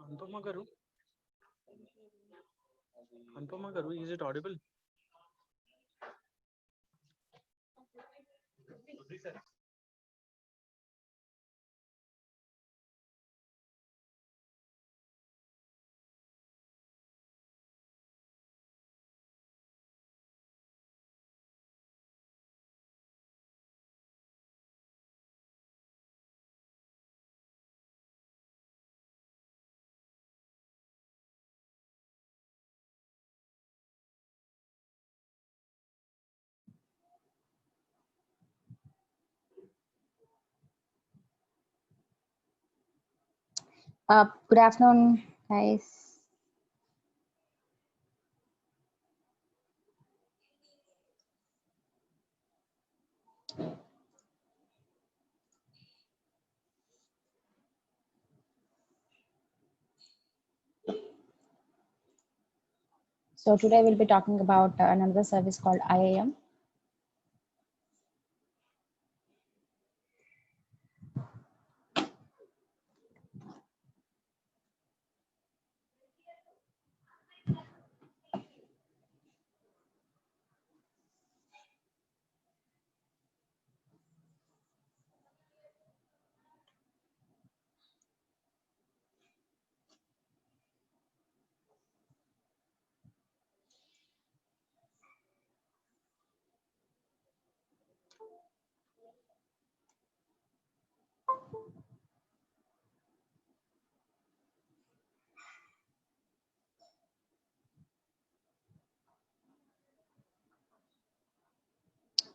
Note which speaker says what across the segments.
Speaker 1: Anupama Garu? Anupama Garu, is it audible?
Speaker 2: Good afternoon, guys. So today we'll be talking about another service called IAM.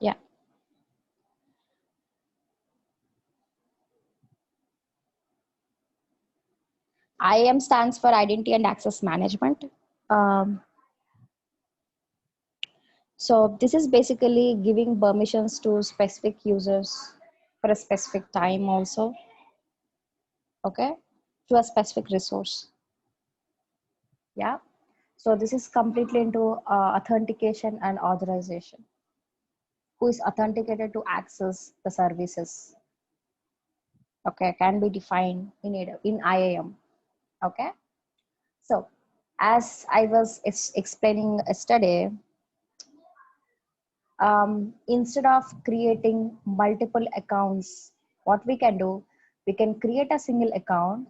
Speaker 2: Yeah, IAM stands for Identity and Access Management. Um, so this is basically giving permissions to specific users for a specific time also, okay, to a specific resource. Yeah. So this is completely into authentication and authorization. Who is authenticated to access the services? Okay, can be defined in IAM. Okay, so as I was explaining yesterday, instead of creating multiple accounts, what we can do, we can create a single account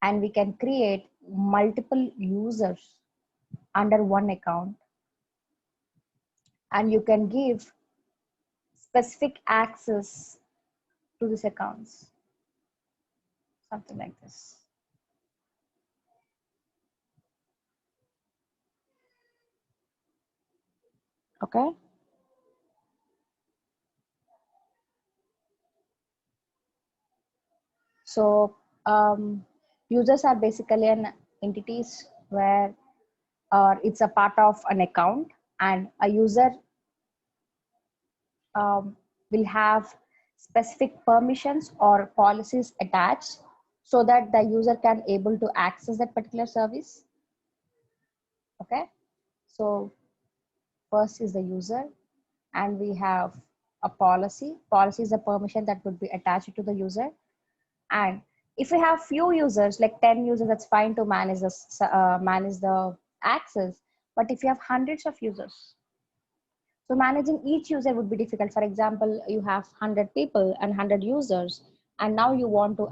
Speaker 2: and we can create multiple users under one account, and you can give specific access to these accounts, something like this. Okay. So users are basically an entities where it's a part of an account, and a user will have specific permissions or policies attached so that the user can able to access that particular service. Okay, so first is the user, and we have a policy. Policy is a permission that would be attached to the user. And if we have few users, like 10 users, that's fine to manage manage the access. But if you have hundreds of users, so managing each user would be difficult. For example, you have 100 people and 100 users, and now you want to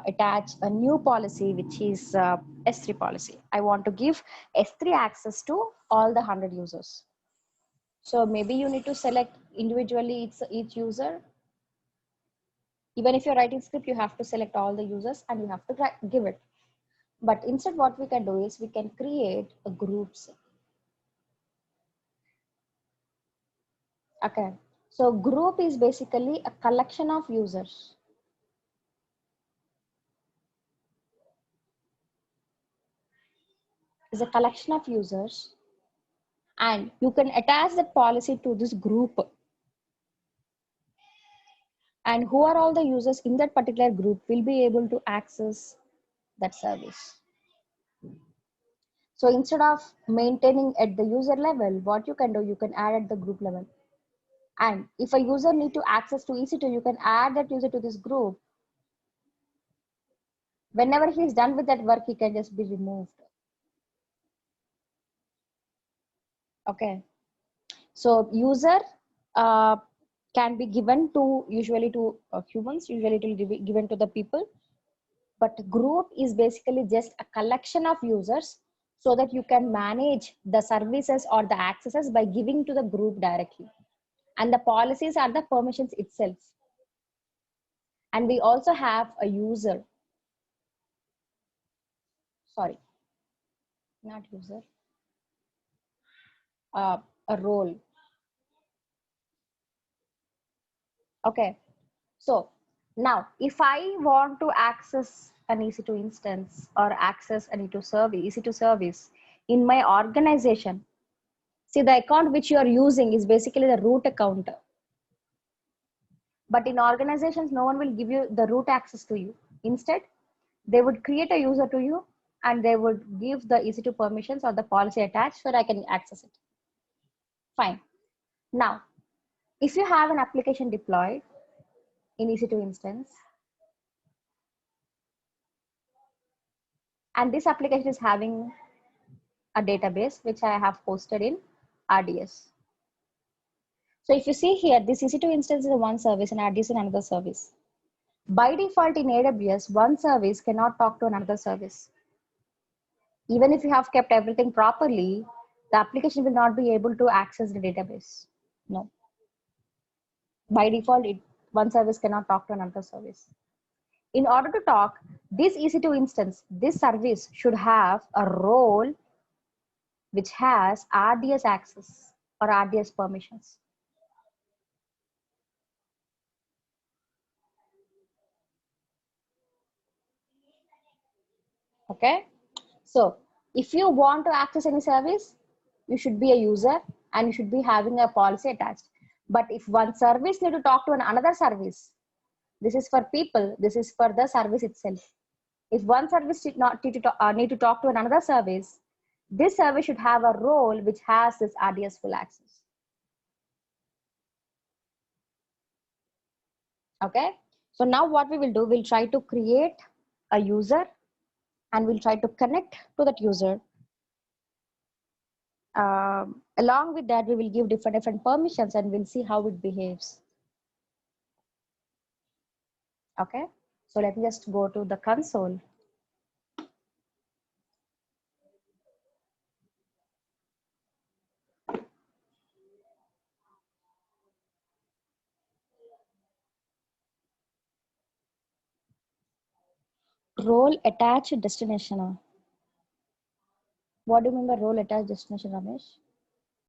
Speaker 2: attach a new policy, which is S3 policy. I want to give S3 access to all the 100 users. So maybe you need to select individually each user. Even if you're writing script, you have to select all the users and you have to give it. But instead, what we can do is we can create a groups. Okay. So group is basically a collection of users. Is a collection of users, and you can attach that policy to this group. And who are all the users in that particular group will be able to access that service. So instead of maintaining at the user level, what you can do, you can add at the group level. And if a user need to access to EC2, you can add that user to this group. Whenever he is done with that work, he can just be removed. Okay. So user uh, can be given to usually to humans, usually it will be given to the people. But group is basically just a collection of users so that you can manage the services or the accesses by giving to the group directly. And the policies are the permissions itself. And we also have a user. Sorry, not user. A role. Okay. So now if I want to access an EC2 instance or access an EC2 service in my organization, see the account which you are using is basically the root account. But in organizations, no one will give you the root access to you. Instead, they would create a user to you and they would give the EC2 permissions or the policy attached so that I can access it. Fine. Now, if you have an application deployed in EC2 instance, and this application is having a database which I have posted in RDS. So if you see here, this EC2 instance is one service and RDS is another service. By default in AWS, one service cannot talk to another service. Even if you have kept everything properly, the application will not be able to access the database. No. By default, one service cannot talk to another service. In order to talk, this EC2 instance, this service should have a role which has RDS access or RDS permissions. Okay. So if you want to access any service, you should be a user and you should be having a policy attached. But if one service need to talk to another service, this is for people, this is for the service itself. If one service did not need to talk to another service, this service should have a role which has this RDS full access. Okay. So now what we will do, we'll try to create a user and we'll try to connect to that user. Along with that, we will give different permissions and we'll see how it behaves. Okay. So let me just go to the console. Role attached destination. What do you mean by role attached destination, Ramesh?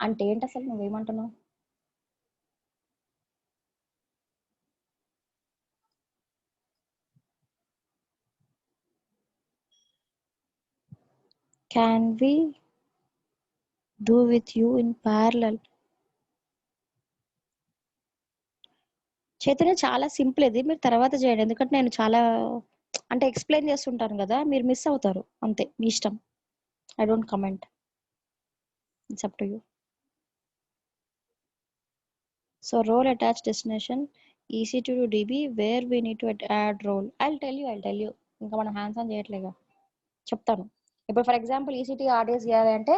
Speaker 2: అంటే ఏంటి అసలు నువ్వేమంటున్నావు? Can we do with you in parallel? Chaitanya చాలా simple ఇది, మీరు తర్వాత చేయండి, ఎందుకంటే నేను చాలా అంటే ఎక్స్ప్లెయిన్ చేస్తుంటాను కదా, మీరు మిస్ అవుతారు అంతే, మీ ఇష్టం. I don't comment, it's up to you. So role attach destination EC2 to DB where we need to add role. I'll tell you ఇంకా మనం హ్యాండ్స్ ఆన్ చేయట్లేగా, చెప్తాను. ఇప్పుడు ఫర్ ఎగ్జాంపుల్ EC2 RDS చేయాలి అంటే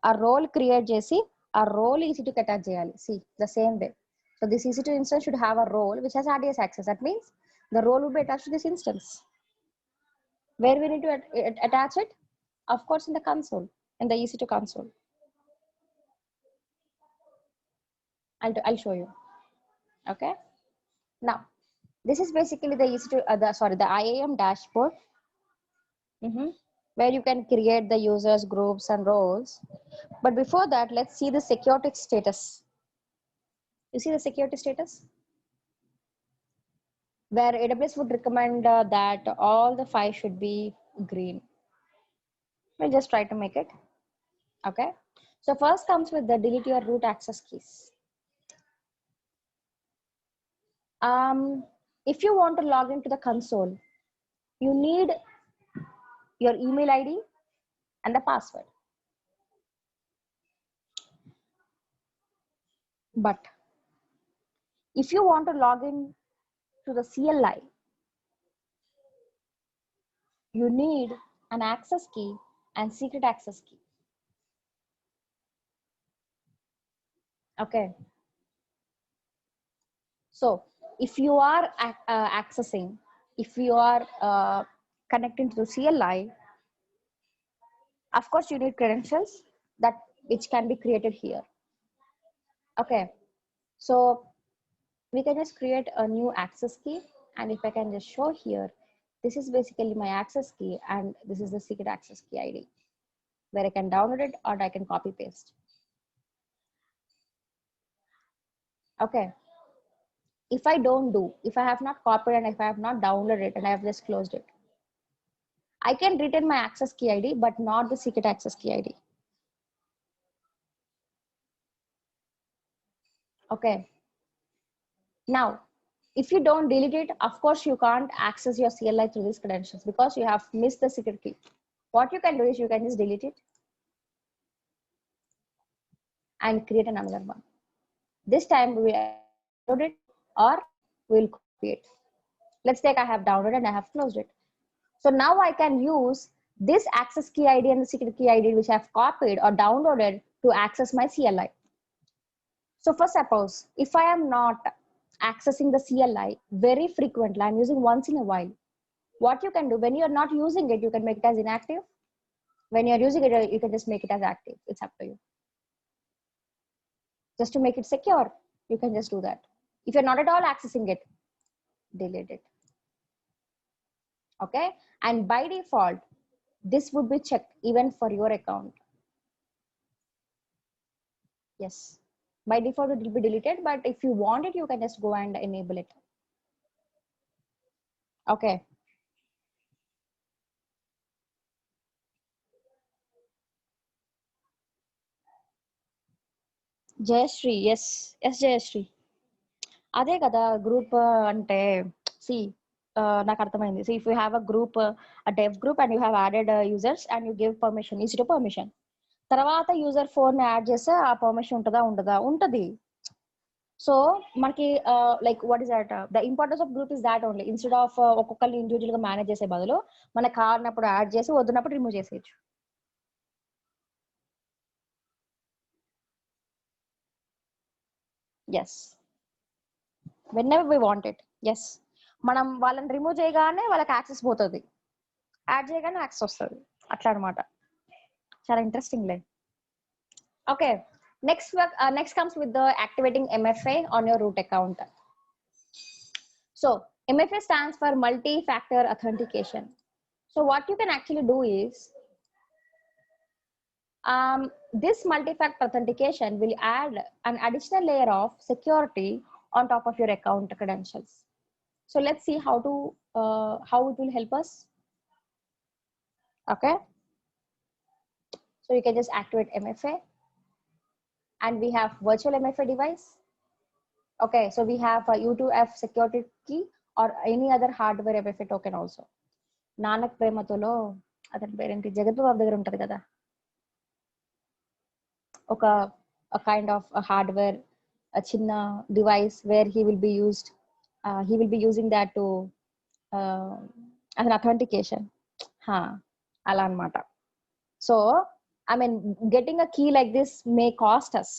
Speaker 2: ఆ రోల్ క్రియేట్ చేసి ఆ role EC2కి attach చేయాలి. See the same way. So this EC2 instance should have a role which has RDS access. That means the role will be attached to this instance. Where we need to attach it? Of course, in the console, in the EC2 console. I'll show you. Okay. Now, this is basically the EC2, the IAM dashboard, where you can create the users, groups, and roles. But before that, let's see the security status. You see the security status? Where AWS would recommend that all the 5 should be green. We'll just try to make it. Okay. So first comes with the delete your root access keys. If you want to log into the console, you need your email ID and the password. But if you want to log in to the CLI, you need an access key and secret access key. Okay. So if you are accessing, if you are connecting to the CLI, of course you need credentials that which can be created here. Okay. So we can just create a new access key, and if I can just show here, this is basically my access key and this is the secret access key ID where I can download it or I can copy paste. Okay. If I don't do, if I have not copied and if I have not downloaded it and I have just closed it, I can retain my access key ID, but not the secret access key ID. Okay. Now, if you don't delete it, of course, you can't access your CLI through these credentials because you have missed the secret key. What you can do is you can just delete it and create another one. This time we will download it or we'll copy it. Let's take I have downloaded and I have closed it. So now I can use this access key ID and the secret key ID which I have copied or downloaded to access my CLI. So for suppose, if I am not accessing the CLI very frequently, I'm using once in a while, what you can do when you're not using it, you can make it as inactive. When you're using it, you can just make it as active. It's up to you. Just to make it secure, you can just do that. If you're not at all accessing it, delete it. Okay. And by default, this would be checked even for your account. Yes. By default, it will be deleted, but if you want it, you can just go and enable it. Okay. Jayashree, yes. Yes, Jayashree. అదే కదా group అంటే see నాకు అర్థమైంది. So if you have a group dev group and you have added users and you give permission is to permission, తర్వాత user phone add చేస్తే ఆ permission ఉంటుందా ఉండదా ఉంటది. సో మనకి like what is that the importance of group is that only. Instead of ఒక్కొక్కరిని individual గా manage చేసే బదులు మనకు కావాలన్నప్పుడు యాడ్ చేసి వద్దున్నప్పుడు రిమూవ్ చేసేయచ్చు. Yes, whenever we want it. Yes, మనం వాళ్ళని రిమూవ్ చేయగానే వాళ్ళకి యాక్సెస్ పోతుంది, యాడ్ చేయగానే యాక్సెస్ వస్తుంది, అట్లా అనమాట. చాలా ఇంట్రెస్టింగ్ లే. Okay, next comes with the activating MFA on your root account. So MFA stands for multi-factor authentication. So what you can actually do is this multi-factor authentication will add an additional layer of security on top of your account credentials. So let's see how it will help us. Okay, so you can just activate MFA, and we have virtual MFA device. Okay, so we have a U2F security key or any other hardware MFA token also. Nanak ప్రేమతోలో అతని పేరేంటి, జగత్ బాబు దగ్గర ఉంటది కదా ఒక kind of hardware, చిన్న device where he will be using that to as an authentication. అలా అన్నమాట. So I mean, getting a key like this may cost us.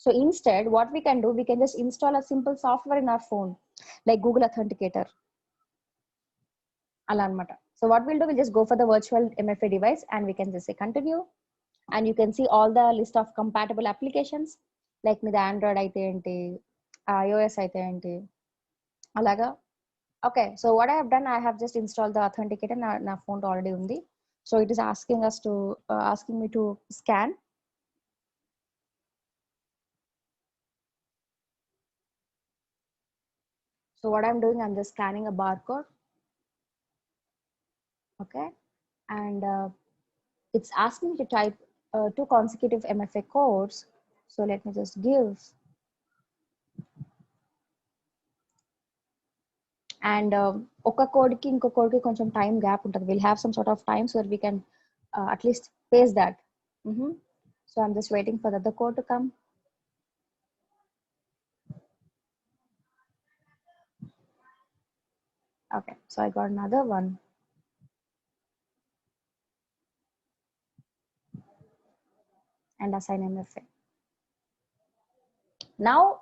Speaker 2: So instead, what we can do, we can just install a simple software in our phone, like Google Authenticator. Ala anamata. So what we'll do, we'll just go for the virtual MFA device and we can just say continue. And you can see all the list of compatible applications, like with Android aithe enti, iOS aithe enti, alaga. Okay, so what I have done, I have just installed the Authenticator. Na phone already undi. So it is asking me to scan. So what I'm doing, I'm just scanning a barcode. Okay, and it's asking me to type 2 consecutive MFA codes. So let me just give. And oka code ki inko code ki koncham time gap untadi. We'll have some sort of time so that we can at least paste that. So I'm just waiting for the other code to come. Okay, so I got another one. and assign MFA. Now,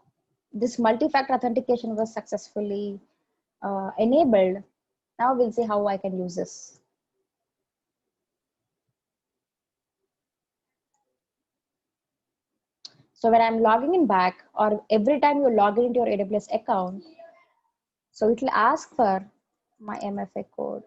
Speaker 2: this multi-factor authentication was successfully enabled. Now we'll see how I can use this. So when I'm logging in back, or every time you log in into your AWS account, so it will ask for my MFA code.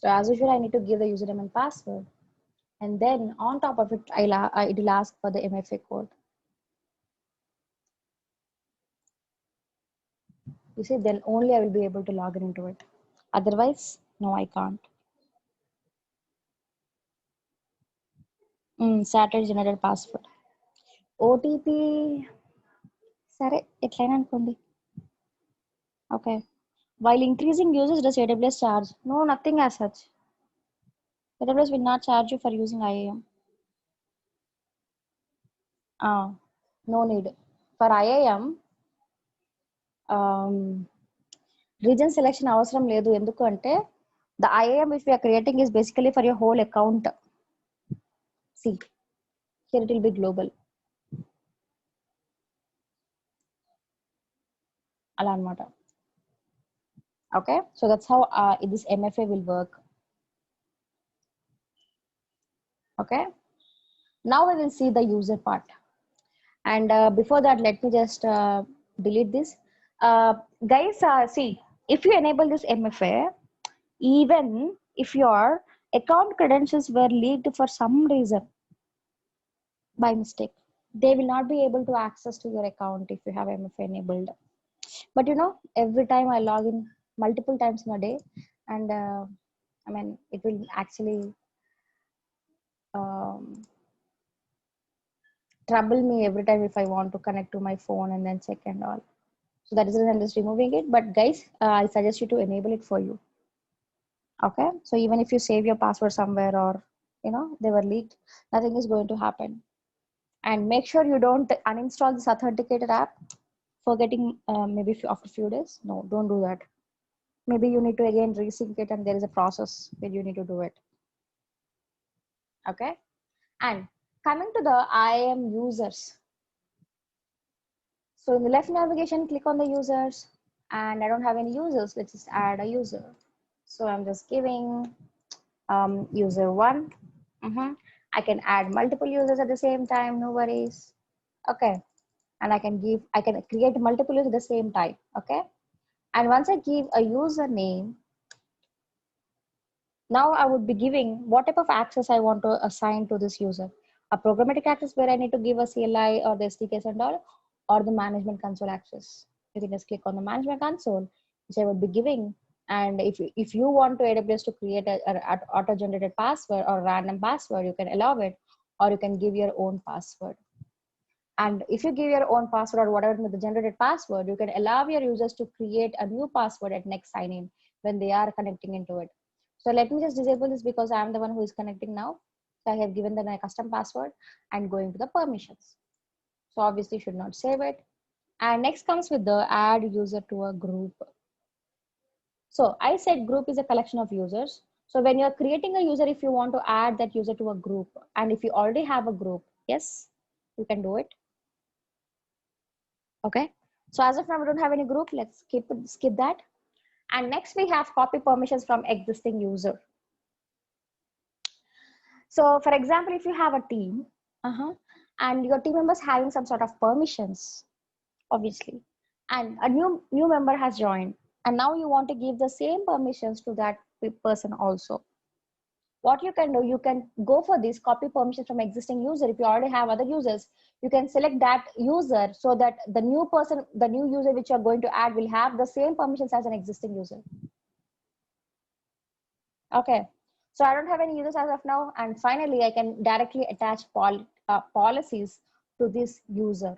Speaker 2: So as usual, I need to give the username and password. And then on top of it, it will ask for the MFA code. You see, then only I will be able to log in into it. Otherwise, no, I can't. Saturday generated password. OTP, సరే ఎట్లయినా అనుకోండి. Okay. While increasing users, does AWS charge? No, nothing as such. AWS will not charge you for using IAM. No need. For IAM, region selection అవసరం లేదు. ఎందుకు అంటే the IAM which we are creating is basically for your whole account. See, here it will be global. అలా అన్నమాట. Okay, so that's how this MFA will work. Okay, now we will see the user part. And before that, let me just delete this. Guys, see, if you enable this MFA, even if your account credentials were leaked for some reason, by mistake, they will not be able to access to your account if you have MFA enabled. But you know, every time I log in multiple times in a day, and I mean, it will actually trouble me every time if I want to connect to my phone and then check and all. So that is the reason I'm just removing it. But guys, I suggest you to enable it for you. Okay, so even if you save your password somewhere, or you know they were leaked, nothing is going to happen. And make sure you don't uninstall this authenticator app for getting maybe after a few days. No, don't do that. Maybe you need to again resync it, and there is a process where you need to do it. Okay, and coming to the IAM users. So in the left navigation, click on the users, and I don't have any users. Let's just add a user. So I'm just giving user one. I can add multiple users at the same time, no worries. Okay, and I can create multiple users at the same time. Okay, and once I give a username, now I would be giving what type of access I want to assign to this user. A programmatic access where I need to give a CLI or the SDKs and all, or the management console access. You can just click on the management console, which I would be giving. And if you want to AWS to create a auto-generated password or random password, you can allow it, or you can give your own password. And if you give your own password or whatever the generated password, you can allow your users to create a new password at next sign in when they are connecting into it. So let me just disable this because I'm the one who is connecting now. So I have given them a custom password and going to the permissions. So obviously you should not save it. And next comes with the add user to a group. So I said group is a collection of users. So when you're creating a user, if you want to add that user to a group, and if you already have a group, yes, you can do it. Okay. So as of now, we don't have any group. Let's skip that. And next we have copy permissions from existing user. So for example, if you have a team and your team members having some sort of permissions, obviously, and a new member has joined, and now you want to give the same permissions to that person also. What you can do, you can go for this copy permissions from existing user. If you already have other users, you can select that user so that the new person, the new user which you're going to add will have the same permissions as an existing user. Okay, so I don't have any users as of now. And finally, I can directly attach policies to this user.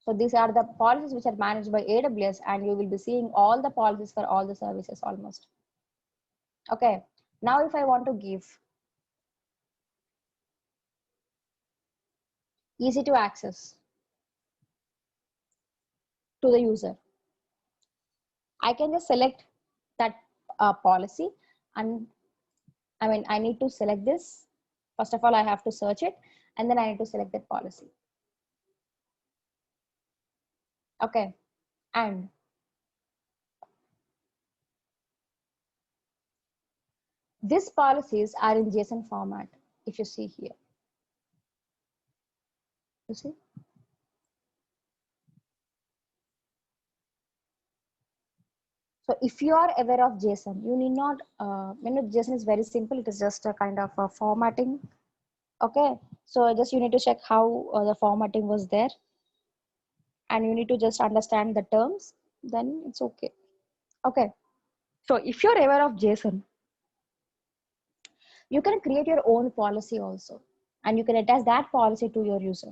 Speaker 2: So these are the policies which are managed by AWS, and you will be seeing all the policies for all the services almost. Okay, now if I want to give easy to access to the user, I can just select that policy, and I need to select this. First of all, I have to search it, and then I need to select that policy. Okay, and these policies are in JSON format. If you see here, you see. So if you are aware of JSON, you need not, JSON is very simple. It is just a kind of a formatting. Okay, so just you need to check how the formatting was there, and you need to just understand the terms, then it's okay. Okay, so if you're aware of JSON, you can create your own policy also, and you can attach that policy to your user.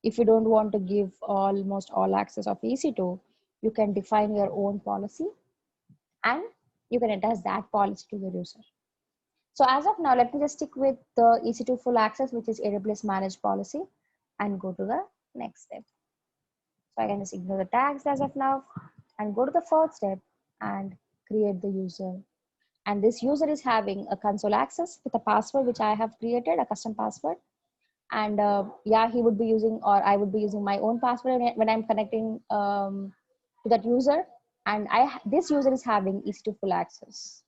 Speaker 2: If you don't want to give almost all access of EC2, you can define your own policy and you can attach that policy to your user. So as of now, let me just stick with the EC2 full access, which is AWS managed policy, and go to the next step. So I can just ignore the tags as of now and go to the fourth step and create the user. And this user is having a console access with a password, which I have created, a custom password. And yeah, he would be using, or I would be using my own password when I'm connecting to that user. And this user is having EC2 full access.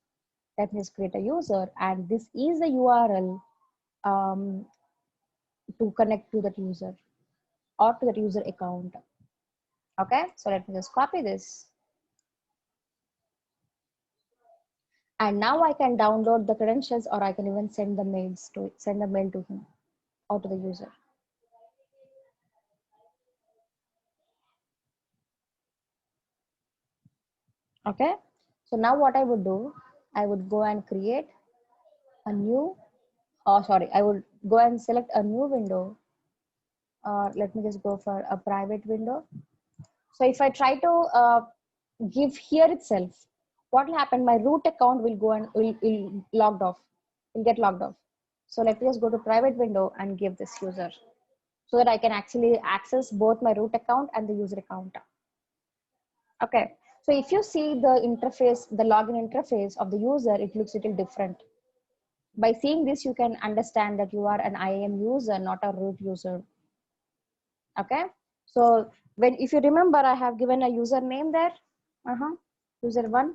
Speaker 2: Let me just create a user, and this is the URL to connect to that user or to that user account. Okay, so let me just copy this. And now I can download the credentials, or I can even send the mail to him or to the user. Okay, so now what I would do, I would go and create a new, I would go and select a new window, or let me just go for a private window. So if I try to give here itself, what will happen? My root account will go and will logged off, will get logged off. So let me just go to private window and give this user, so that I can actually access both my root account and the user account. Okay, so if you see the interface, the login interface of the user, it looks a little different. By seeing this, you can understand that you are an IAM user, not a root user. Okay, so if you remember, I have given a username there, user one,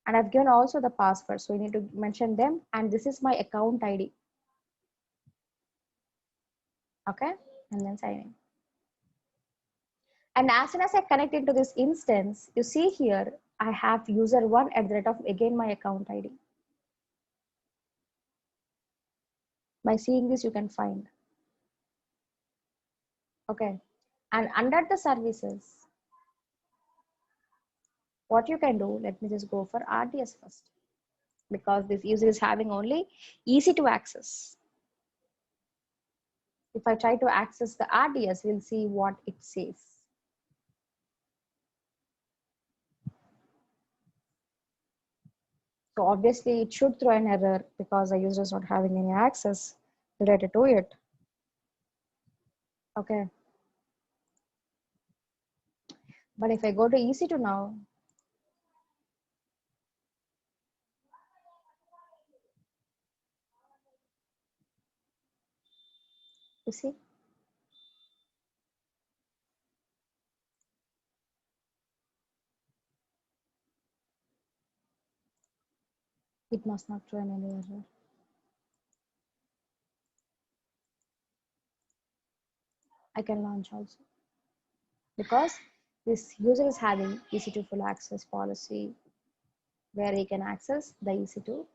Speaker 2: and I've given also the password. So you need to mention them, and this is my account ID. Okay, and then sign in. And as soon as I connect into this instance, you see here, I have user one at the rate of again my account ID. By seeing this, you can find. Okay, and under the services, what you can do, let me just go for RDS first, because this user is having only easy to access. If I try to access the RDS, we'll see what it says. So obviously it should throw an error because the user is not having any access related to it. Okay. But if I go to EC2 now, you see, it must not throw any error. I can launch also, because this user is having EC2 full access policy where he can access the EC2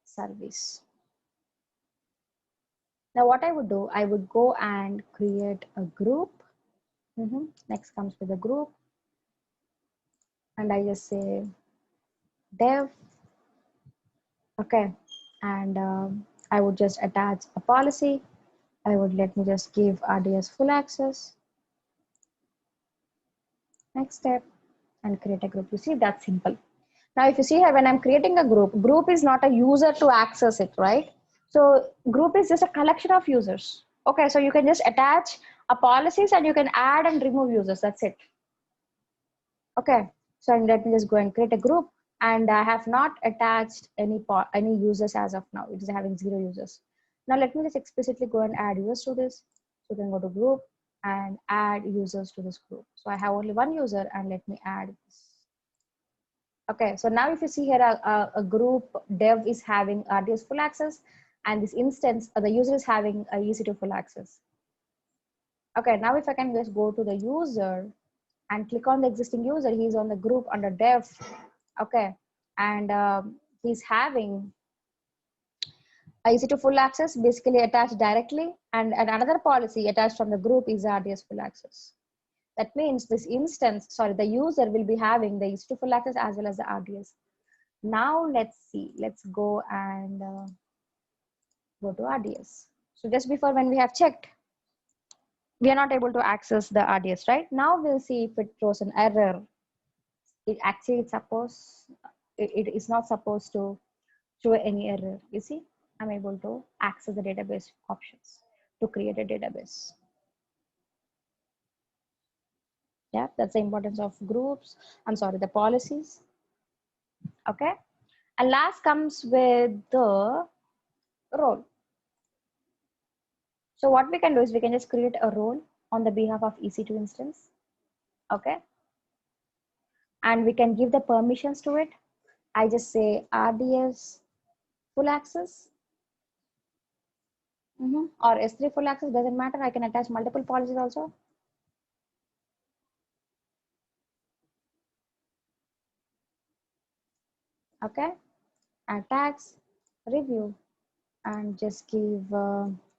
Speaker 2: service. Now what I would do, I would go and create a group. Next comes with a group, and I just say dev. Okay, and I would just attach a policy. I would let me just give RDS full access. Next step, and create a group. You see, that's simple. Now, if you see here, when I'm creating a group is not a user to access it, right? So group is just a collection of users. Okay, so you can just attach a policies and you can add and remove users. That's it. Okay, so let me just go and create a group, and I have not attached any users as of now. It is having 0 users. Now let me just explicitly go and add users to this. So you can go to group and add users to this group. So I have only 1 user, and let me add this. Okay, so now if you see here, a group dev is having RDS full access, and this instance, the user is having a EC2 full access. Okay, now if I can just go to the user and click on the existing user, he's on the group under dev. Okay, and he's having a EC2 full access basically attached directly, and another policy attached from the group is RDS full access. That means this instance, sorry, the user will be having the EC2 full access as well as the RDS. Now let's see, let's go and go to RDS. So just before, when we have checked, we are not able to access the RDS, right? Now we'll see if it throws an error. It actually, it is not supposed to throw any error. You see, I'm able to access the database options to create a database. Yeah, that's the importance of groups. I'm sorry, the policies. Okay, and last comes with the role. So what we can do is we can just create a role on the behalf of EC2 instance. Okay, and we can give the permissions to it. I just say RDS full access, or S3 full access, doesn't matter. I can attach multiple policies also. Okay, attach, review, and just give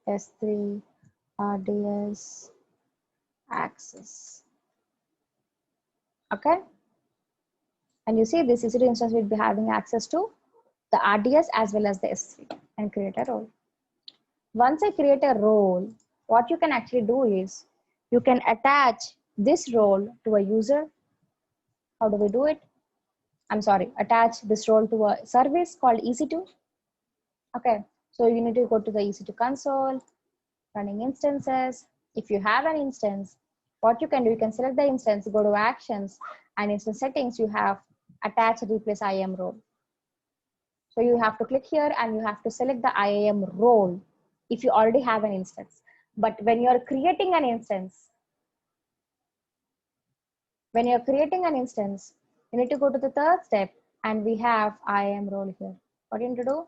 Speaker 2: S3 RDS access. Okay, and you see this EC2 instance will be having access to the RDS as well as the S3, and create a role. Once I create a role, what you can actually do is you can attach this role to a user. How do we do it? I'm sorry, attach this role to a service called EC2. Okay, so you need to go to the EC2 console, running instances. If you have an instance, what you can do, you can select the instance, go to actions, and instance settings, you have attach replace IAM role. So you have to click here and you have to select the IAM role if you already have an instance. But when you're creating an instance, you need to go to the third step, and we have IAM role here. What do you need to do?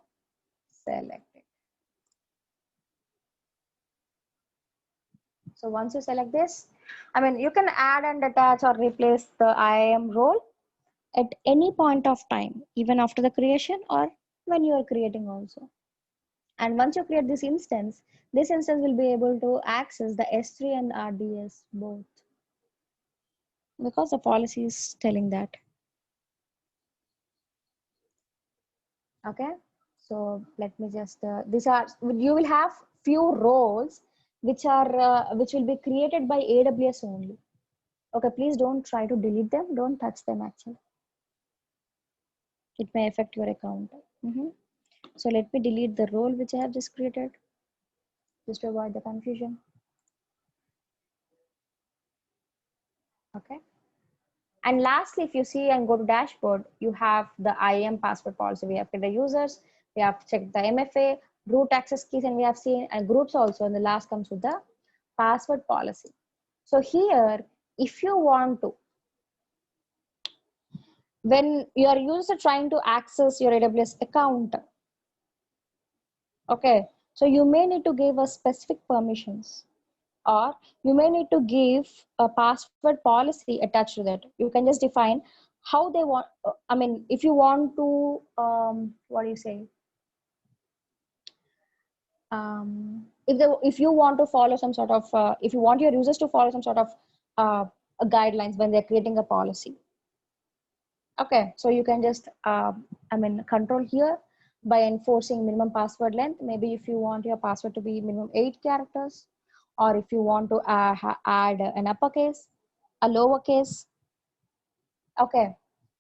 Speaker 2: Select it. So once you select this, you can add and attach or replace the IAM role at any point of time, even after the creation or when you are creating also. And once you create this instance will be able to access the S3 and RDS both, because the policy is telling that. Okay, so let me just you will have few roles which will be created by AWS only. Okay, please don't try to delete them, don't touch them actually, it may affect your account. So let me delete the role which I have just created, just to avoid the confusion. Okay, and lastly, if you see and go to dashboard, you have the IAM password policy. We have the users, we have checked the MFA, root access keys, and we have seen groups also, and the last comes with the password policy. So here, if you want to, when your user trying to access your AWS account, okay, so you may need to give a specific permissions, or you may need to give a password policy attached to that. You can just define how they want, if you want to, what do you say? If you want to follow some sort of, if you want your users to follow some sort of guidelines when they're creating a policy. Okay, so you can just, control here by enforcing minimum password length. Maybe if you want your password to be minimum 8 characters, or if you want to add an uppercase, a lowercase, Okay,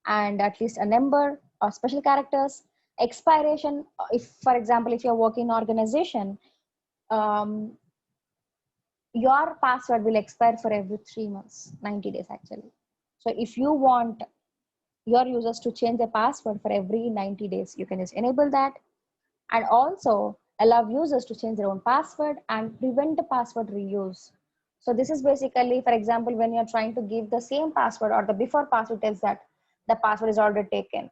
Speaker 2: and at least a number or special characters. Expiration, if for example, if you're working in organization, um, your password will expire for every 3 months, 90 days actually. So if you want your users to change their password for every 90 days, you can just enable that, and also allow users to change their own password and prevent the password reuse. So this is basically, for example, when you're trying to give the same password or the before password tells that the password is already taken.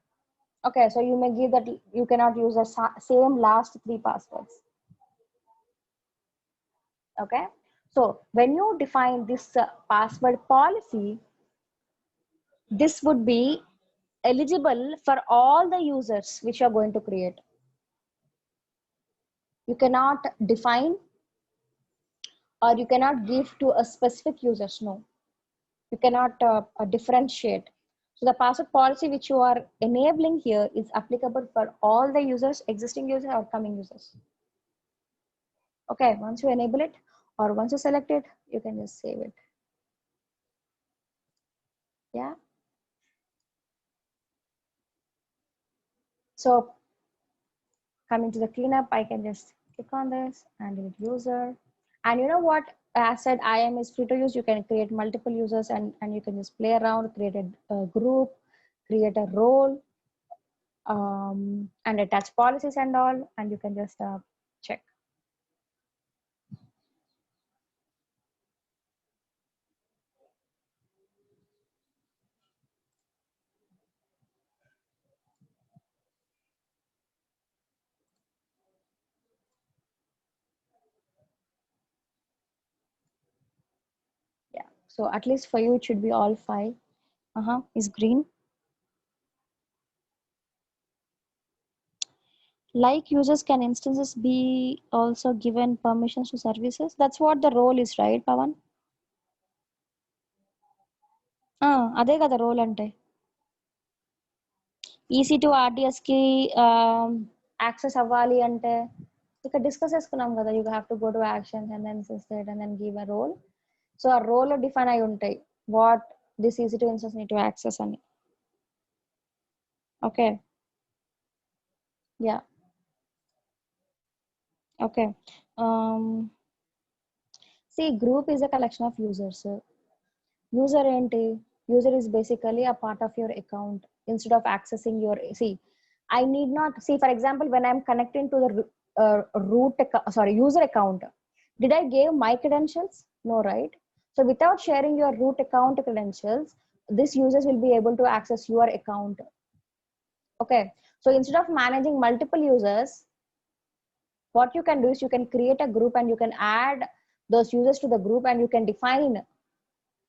Speaker 2: Okay, so you may give that you cannot use the same last 3 passwords. Okay, so when you define this password policy, this would be eligible for all the users which you are going to create. You cannot define or you cannot give to a specific users. No, you cannot differentiate. So the password policy which you are enabling here is applicable for all the users, existing users or coming users. Okay, once you enable it or once you select it, you can just save it. Yeah. So coming to the cleanup, I can just click on this and delete user. And you know what? As said, IAM is free to use. You can create multiple users and you can just play around, create a group, create a role, and attach policies and all, and you can just check. Yeah. So at least for you, it should be all 5. Is green. Like users, can instances be also given permissions to services? That's what the role is, right, Pawan? అదే కదా role అంటే EC to RDS కి access అవ్వాలి అంటే ఇక్కడ discuss చేసుకున్నాం కదా, you have to go to actions and then system and then give a role. So ఆ రోల్ డిఫైన్ అయి ఉంటాయి what this EC two instance need to access అని. Okay, yeah, okay. See group is a collection of users. User ఏంటి? User is basically a part of your account. Instead of accessing your, see, I need not see, for example, when I'm connecting to the user account, did I give my credentials? No, right? So without sharing your root account credentials, this users will be able to access your account. Okay, so instead of managing multiple users, what you can do is you can create a group and you can add those users to the group and you can define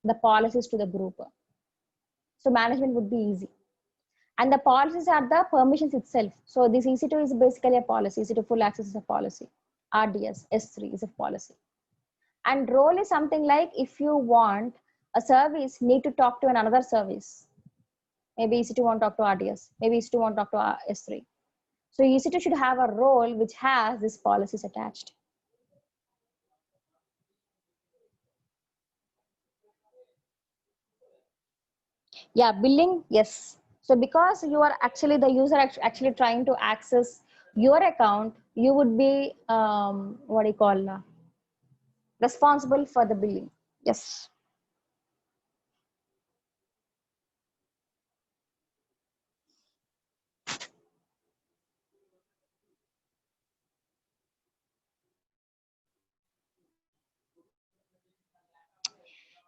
Speaker 2: the policies to the group. So management would be easy. And the policies are the permissions itself. So this EC2 is basically a policy. EC2 full access is a policy. RDS, S3 is a policy. And role is something like if you want a service need to talk to another service. Maybe EC2 won't talk to RDS. Maybe EC2 won't talk to S3. So EC2 should have a role which has these policies attached. Yeah, billing, yes. So because you are actually the user actually trying to access your account, you would be what do you call responsible for the billing. Yes.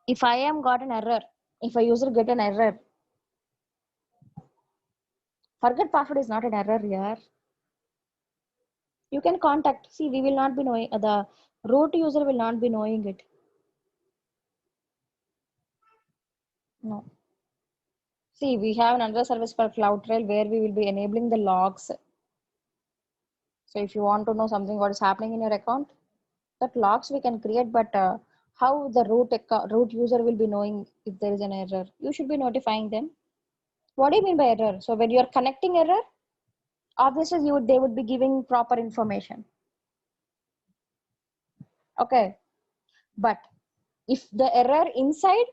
Speaker 2: If I am got an error, if a user get an error, forget password is not an error here. You can contact. See, we will not be knowing the root user will not be knowing it. No. See, we have another service for CloudTrail where we will be enabling the logs. So if you want to know something what is happening in your account, that logs we can create, but how the root user will be knowing if there is an error? You should be notifying them. What do you mean by error? So when you are connecting error, obviously they would be giving proper information. Okay, but if the error inside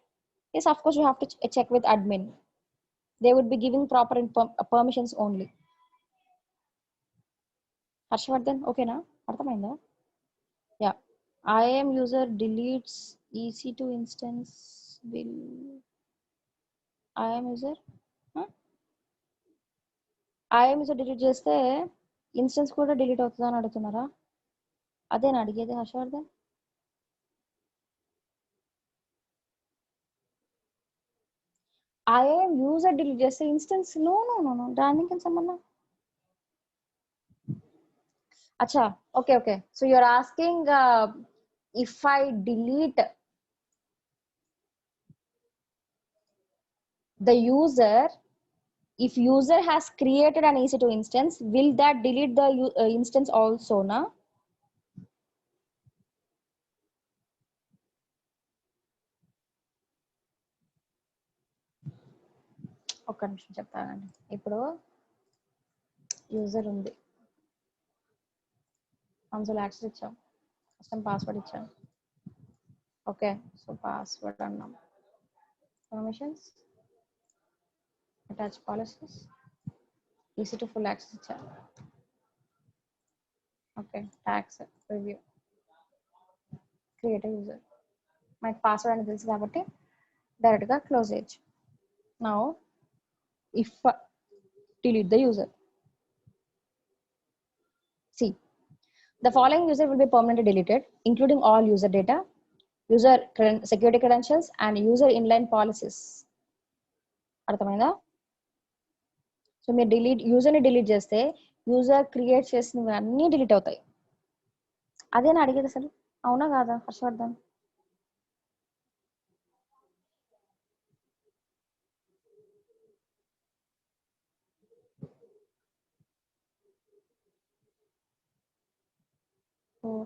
Speaker 2: is, of course you have to check with admin. they would be giving proper permissions only. Harshvardhan, okay na? Arthamainda? Yeah. IAM user deletes EC2 instance will IAM user? Huh? IAM user delete చేస్తే instance కూడా delete అవుతుందా అని అడుగుతున్నారా? అదేనా అడిగేది Harshavardhan? IAM user delete చేస్తే instance no దానికి ఏం సంబంధం? Acha, okay. So you're asking if I delete the user, if user has created an EC2 instance, will that delete the instance also, na? ఒక్క నిమిషం చెప్తానండి. ఇప్పుడు యూజర్ ఉంది, కన్సోల్ యాక్సెస్ ఇచ్చాం, కస్టమ్ పాస్వర్డ్ ఇచ్చాం. ఓకే, సో పాస్వర్డ్ అన్నాం, permissions, attach policies, EC2 full access ఇచ్చాం. Okay, tags review, create user, మనకి పాస్వర్డ్ అని తెలుసు కాబట్టి డైరెక్ట్గా క్లోజ్ చేయొచ్చు. Now if delete the user, see, the following user will be permanently deleted, including all user data, user security credentials, and user inline policies. అర్థమైందా? So మీరు యూజర్ని delete చేస్తే user create చేసినవి అన్నీ డిలీట్ అవుతాయి. అదేనా అడిగేది అసలు? అవునా కాదా హర్షవర్ధన్?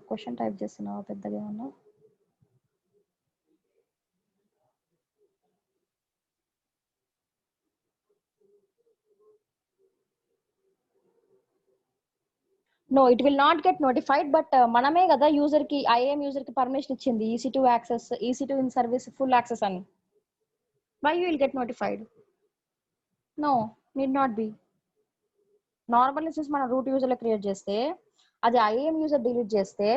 Speaker 2: క్వశ్చన్ టైప్ చేస్తున్నావా పెద్దగా ఏమన్నా? No, it will not get notified, but మనమే కదా యూజర్ కి, IAM యూజర్ కి పర్మిషన్ ఇచ్చింది EC2 access, EC2 in service full access అని. Why you will get notified? No, need not be. Normal instance మన రూట్ యూజర్లో క్రియేట్ చేస్తే, అది IAM user delete చేస్తే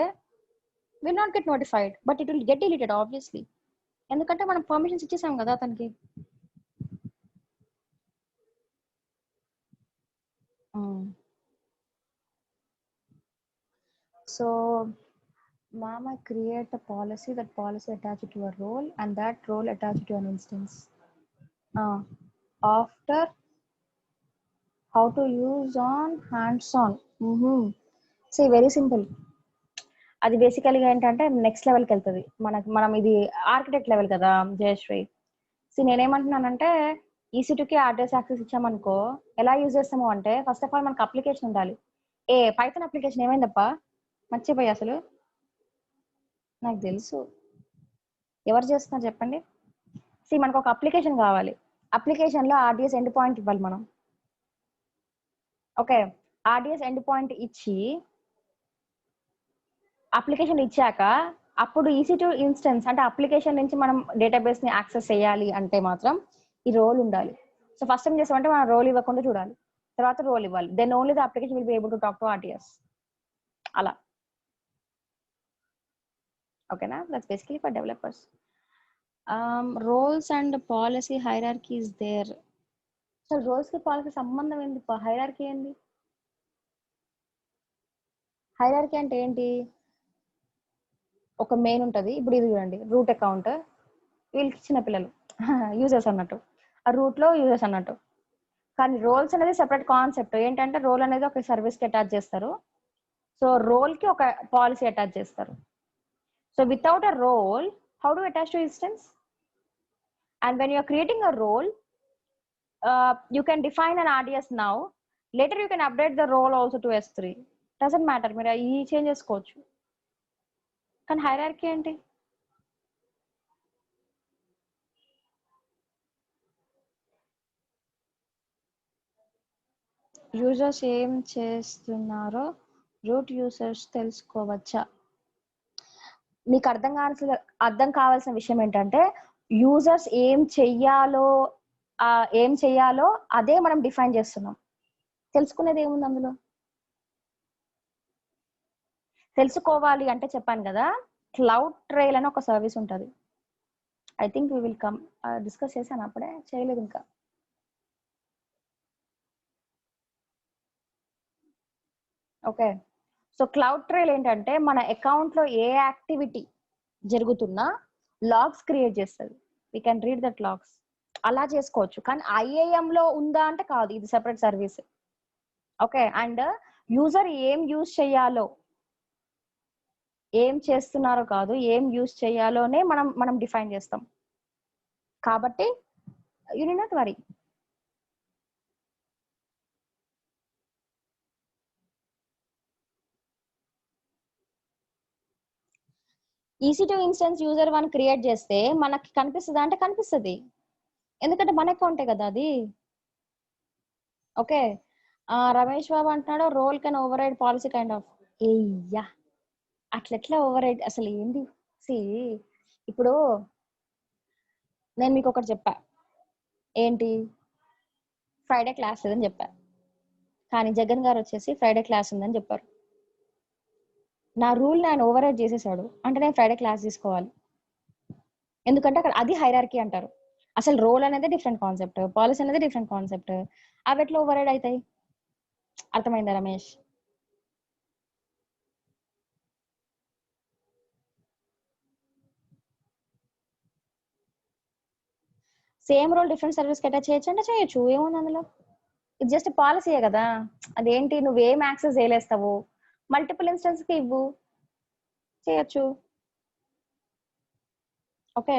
Speaker 2: will not get notified, but it will get deleted obviously. ఎందుకంటే మనం permissions ఇచ్చేసాం కదా అతనికి. So mama create a policy, that policy attached to a role, and that role attached to an instance. After how to use on hands on. See, very simple. అది బేసికల్గా ఏంటంటే next లెవెల్కి వెళ్తుంది. మనం ఇది ఆర్కిటెక్ట్ లెవెల్ కదా Jayashree. So నేనేమంటున్నానంటే EC2కి RDS access ఇచ్చామనుకో ఎలా యూజ్ చేస్తాము అంటే, ఫస్ట్ ఆఫ్ ఆల్ మనకు అప్లికేషన్ ఉండాలి. పైథాన్ అప్లికేషన్ ఏమైందప్ప మర్చిపోయి, అసలు నాకు తెలుసు ఎవరు చేస్తున్నారు చెప్పండి. మనకు ఒక అప్లికేషన్ కావాలి, అప్లికేషన్లో RDS ఎండ్ పాయింట్ ఇవ్వాలి మనం. ఓకే, RDS ఎండ్ పాయింట్ ఇచ్చి అప్లికేషన్ ఇచ్చాక అప్పుడు EC2 ఇన్స్టెన్స్ అంటే అప్లికేషన్ నుంచి మనం డేటాబేస్ ని యాక్సెస్ చేయాలి అంటే మాత్రం ఈ రోల్ ఉండాలి. సో ఫస్ట్ ఏం చేస్తామంటే మనం రోల్ ఇవ్వకుండా చూడాలి, తర్వాత రోల్ ఇవ్వాలి. Then only the application will be able to talk to RDS. అలా ఓకేనా? That's basically for developers. Roles and policy hierarchy is there. So roles కి పాలసీ సంబంధం ఏంది? హైరార్కీ ఏంది? హైరార్కీ అంటే ఏంటి? ఒక మెయిన్ ఉంటుంది. ఇప్పుడు ఇది చూడండి, రూట్ అకౌంట్, వీళ్ళకి చిన్న పిల్లలు యూజర్స్ అన్నట్టు, ఆ రూట్ లో యూజర్స్ అన్నట్టు. కానీ రోల్స్ అనేది సెపరేట్ కాన్సెప్ట్. ఏంటంటే రోల్ అనేది ఒక సర్వీస్ కి అటాచ్ చేస్తారు, సో రోల్ కి ఒక పాలసీ అటాచ్ చేస్తారు. So without a role how do attach to instance? And when you're creating a role you can define an RDS now, later you can update the role also to S3. Doesn't matter, మీరు ఈ change చేసుకోవచ్చు. కానీ hierarchy ఏంటి? Users ఏం చేస్తున్నారో route users తెలుసుకోవచ్చా? మీకు అర్థం కావాల్సిన విషయం ఏంటంటే యూజర్స్ ఏం చెయ్యాలో ఏం చేయాలో అదే మనం డిఫైన్ చేస్తున్నాం. తెలుసుకునేది ఏముంది అందులో? తెలుసుకోవాలి అంటే చెప్పాను కదా, క్లౌడ్ ట్రైల్ అని ఒక సర్వీస్ ఉంటుంది. I think we will come discuss చేశాను, అప్పుడే చేయలేదు ఇంకా. ఓకే, సో క్లౌడ్ ట్రైల్ ఏంటంటే మన అకౌంట్ లో ఏ యాక్టివిటీ జరుగుతున్నా లాగ్స్ క్రియేట్ చేస్తుంది. We can read that logs. అలా చేసుకోవచ్చు. కానీ IAM లో ఉందా అంటే కాదు, ఇది separate service. Okay, and user ఏం యూజ్ చేయాలో, ఏం చేస్తున్నారో కాదు, ఏం యూజ్ చేయాలోనే మనం డిఫైన్ చేస్తాం. కాబట్టి you need not worry. EC2 instance user 1 create చేస్తే మనకి కనిపిస్తుందా అంటే కనిపిస్తుంది, ఎందుకంటే మన అకౌంటే కదా అది. ఓకే, రమేష్ బాబు అంటున్నాడు role can override policy kind of. ఏయ్యా, అట్లెట్లా ఓవర్ రైడ్ అసలు ఏంది? ఇప్పుడు నేను మీకు ఒకటి చెప్పా, ఏంటి, ఫ్రైడే క్లాస్ లేదని చెప్పా, కానీ జగన్ గారు వచ్చేసి ఫ్రైడే క్లాస్ ఉందని చెప్పారు. నా రూల్ ఆయన ఓవర్ రైడ్ చేసేసాడు అంటే నేను ఫ్రైడే క్లాస్ తీసుకోవాలి, ఎందుకంటే అక్కడ అది హైరార్కీ అంటారు. అసలు రోల్ అనేది డిఫరెంట్ కాన్సెప్ట్, పాలసీ అనేది డిఫరెంట్ కాన్సెప్ట్, అవి ఎట్లా ఓవర్ రైడ్ అవుతాయి? అర్థమైందా Ramesh? Same role different service కి అటాచ్ చేయొచ్చు అంటే చేయొచ్చు, ఏముంది అందులో? ఇది జస్ట్ పాలసీయే కదా. అదేంటి నువ్వేం యాక్సెస్ చేయలేస్తావు, మల్టిపుల్ ఇన్స్టెన్స్ కి ఇవ్వు, చేయొచ్చు. ఓకే,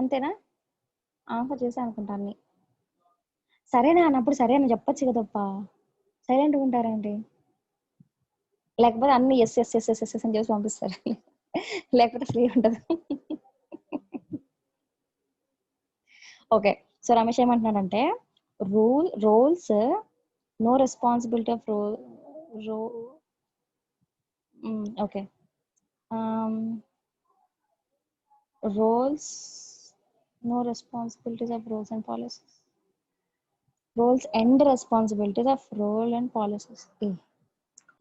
Speaker 2: అంతేనా? ఆన్సర్ చేసా అనుకుంటా అన్ని. సరేనా అన్నప్పుడు సరేనా చెప్పొచ్చు కదప్పా, సైలెంట్గా ఉంటారేంటి? లేకపోతే అన్ని yes yes yes yes yes అని చేసి పంపిస్తారు, లేకపోతే ఫ్రీ ఉంటుంది. ఓకే, సో రమేష్ ఏమంటున్నాడంటే roles no responsibility of okay, roles no responsibilities of roles and policies. Roles and responsibilities of role and policies.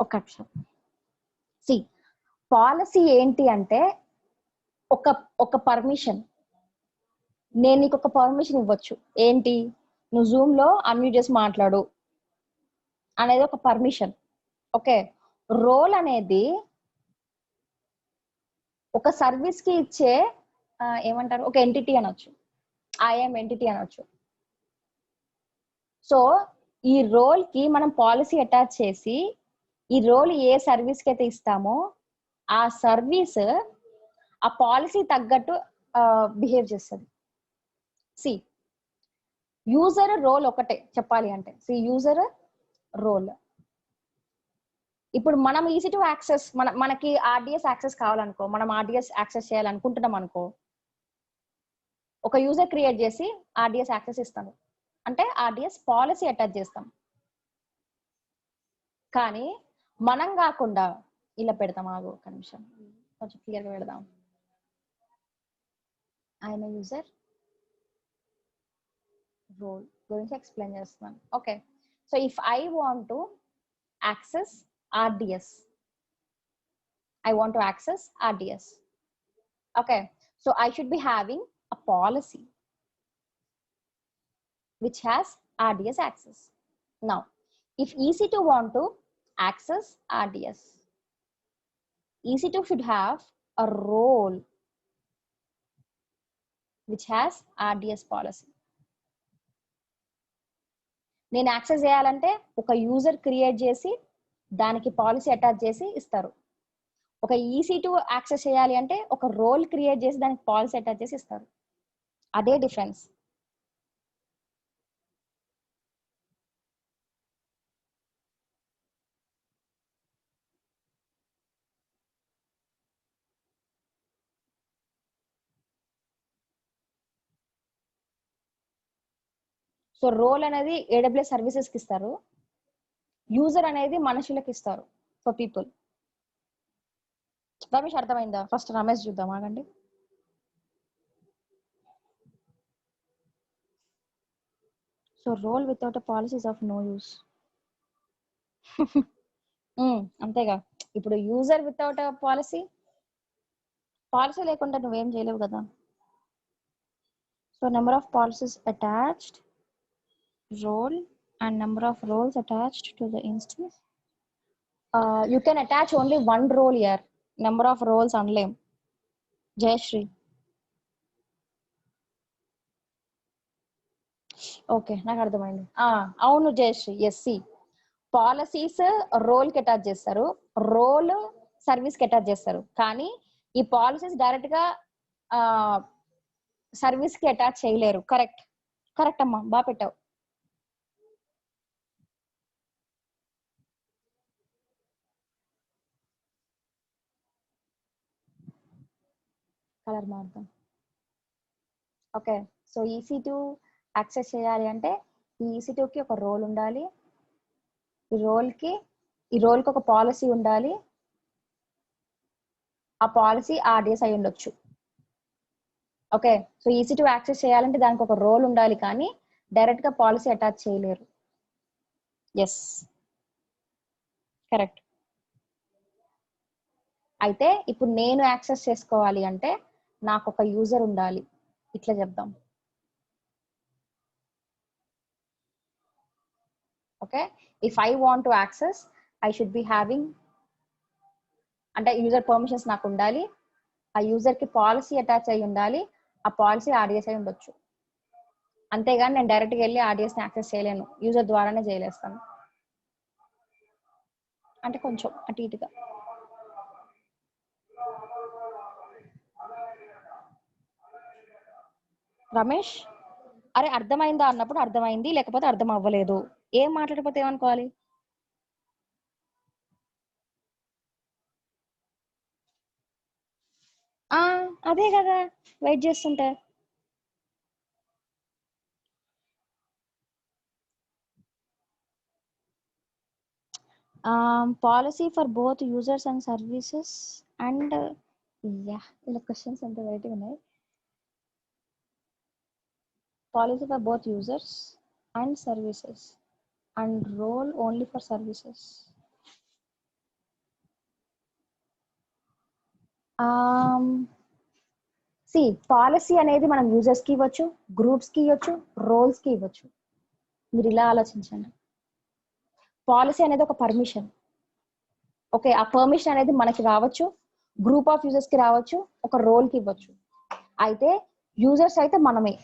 Speaker 2: ఒక నిమిషం. సి, పాలసీ ఏంటి అంటే ఒక పర్మిషన్. నేను నీకు ఒక పర్మిషన్ ఇవ్వచ్చు, ఏంటి, నువ్వు జూమ్ లో అన్మ్యూట్ చేసి మాట్లాడు అనేది ఒక పర్మిషన్. ఓకే, రోల్ అనేది ఒక సర్వీస్ కి ఇచ్చే ఏమంటారు, ఒక ఎంటిటీ అనొచ్చు, ఐఎం ఎంటిటీ అనొచ్చు. సో ఈ రోల్ కి మనం పాలసీ అటాచ్ చేసి ఈ రోల్ ఏ సర్వీస్ కి అయితే ఇస్తామో ఆ సర్వీస్ ఆ పాలసీ తగ్గట్టు బిహేవ్ చేస్తుంది. సి, యూజర్ రోల్ ఒకటే చెప్పాలి అంటే, యూజర్ రోల్. ఇప్పుడు మనం EC2 యాక్సెస్ మనకి RDS యాక్సెస్ కావాలనుకో, మనం RDS యాక్సెస్ చేయాలనుకుంటున్నాం అనుకో, ఒక యూజర్ క్రియేట్ చేసి RDS యాక్సెస్ ఇస్తాను అంటే RDS పాలసీ అటాచ్ చేస్తాం. కానీ మనం కాకుండా ఇలా పెడతాం, ఆగు ఒక నిమిషం కొంచెం క్లియర్గా పెడదాం. ఆయన యూజర్ రోల్ గురించి ఎక్స్ప్లెయిన్ చేస్తున్నాను. Okay, so if I want to access RDS, I want to access RDS. Okay, so I should be having a policy which has RDS access. Now, if EC2 want to access RDS, EC2 should have a role which has RDS policy. నేను access చేయాలంటే ఒక user create చేసి దానికి policy attach చేసి ఇస్తారు. ఒక EC2 access చేయాలి అంటే ఒక రోల్ క్రియేట్ చేసి దానికి పాలసీ అటాచ్ చేసి ఇస్తారు. అదే డిఫరెన్స్. సో రోల్ అనేది AWS సర్వీసెస్ కి ఇస్తారు, యూజర్ అనేది మనుషులకు ఇస్తారు, ఫర్ పీపుల్. రమేష్ అర్థమైందా? ఫస్ట్ రమేష్ చూద్దాం, ఆగండి. So role without a policy is of no use. అంతేగా, ఇప్పుడు user without a policy, policy లేకుండా నువ్వేం చేయలేవు కదా. So number of policies attached, role, and number of roles attached to the instance. You can attach only one role here. Number of roles unlame. Jayashree. Okay, నాకు అర్థమైంది. అవును జయశ్రీ, ఎస్సి policies role కి attach చేస్తారు, రోల్ సర్వీస్ కి attach చేస్తారు, కానీ ఈ పాలసీస్ డైరెక్ట్ గా సర్వీస్ కి అటాచ్ చేయలేరు. కరెక్ట్, కరెక్ట్ అమ్మా, బాగా పెట్టావు. కలర్ మార్దాం. ఓకే, సో EC2 యాక్సెస్ చేయాలి అంటే ఈ EC2కి ఒక రోల్ ఉండాలి, ఈ రోల్కి ఒక పాలసీ ఉండాలి, ఆ పాలసీ RDS అయి ఉండొచ్చు. ఓకే, సో EC2 యాక్సెస్ చేయాలంటే దానికి ఒక రోల్ ఉండాలి, కానీ డైరెక్ట్ గా పాలసీ అటాచ్ చేయలేరు. Yes, correct. అయితే ఇప్పుడు నేను యాక్సెస్ చేసుకోవాలి అంటే నాకు ఒక యూజర్ ఉండాలి, ఇట్లా చెప్దాం. Okay, if I want to access I should be having, అంటే యూజర్ పర్మిషన్స్ నాకు ఉండాలి, ఆ యూజర్ కి పాలసీ అటాచ్ అయి ఉండాలి, ఆ పాలసీ RDS అయి ఉండొచ్చు. అంతేగాని నేను డైరెక్ట్ గా వెళ్ళి RDS ని యాక్సెస్ చేయలేను, యూజర్ ద్వారానే చేయలేస్తాను. అంటే కొంచెం అటు ఇటుగా. రమేష్, అరే అర్థమైందా అన్నప్పుడు అర్థమైంది, లేకపోతే అర్థం అవ్వలేదు. ఏం మాట్లాడకపోతే ఏమనుకోవాలి? అదే కదా వెయిట్ చేస్తుంటే. Policy for both users and services and ఇలా క్వశ్చన్స్ ఎంత వెరైటీ ఉన్నాయి. Policy for both users and services and role only for services. See policy అనేది మనం యూజర్స్ కి ఇవ్వచ్చు, గ్రూప్స్ కి ఇవ్వచ్చు, రోల్స్ కి ఇవ్వచ్చు. మీరు ఇలా ఆలోచించండి. పాలసీ అనేది ఒక పర్మిషన్. ఓకే, ఆ పర్మిషన్ అనేది మనకి రావచ్చు, గ్రూప్ ఆఫ్ యూజర్స్ కి రావచ్చు, ఒక రోల్ కి ఇవ్వచ్చు. అయితే యూజర్స్ అయితే మనమే,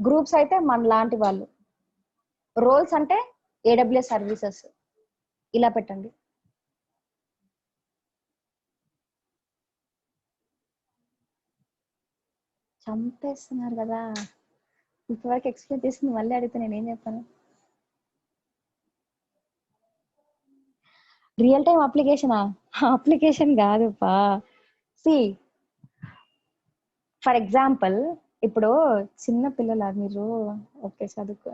Speaker 2: గ్రూప్స్ అయితే మన లాంటి వాళ్ళు, రోల్స్ అంటే AWS సర్వీసెస్. ఇలా పెట్టండి. చంపేస్తున్నారు కదా, ఇప్పటివరకు ఎక్స్ప్లెయిన్ చేసింది మళ్ళీ అడిగితే నేను ఏం చెప్పాను? Real time అప్లికేషనా? అప్లికేషన్ కాదు పా. సి ఫర్ ఎగ్జాంపుల్, ఇప్పుడు చిన్న పిల్లల మీరు, ఓకే చదువుకో,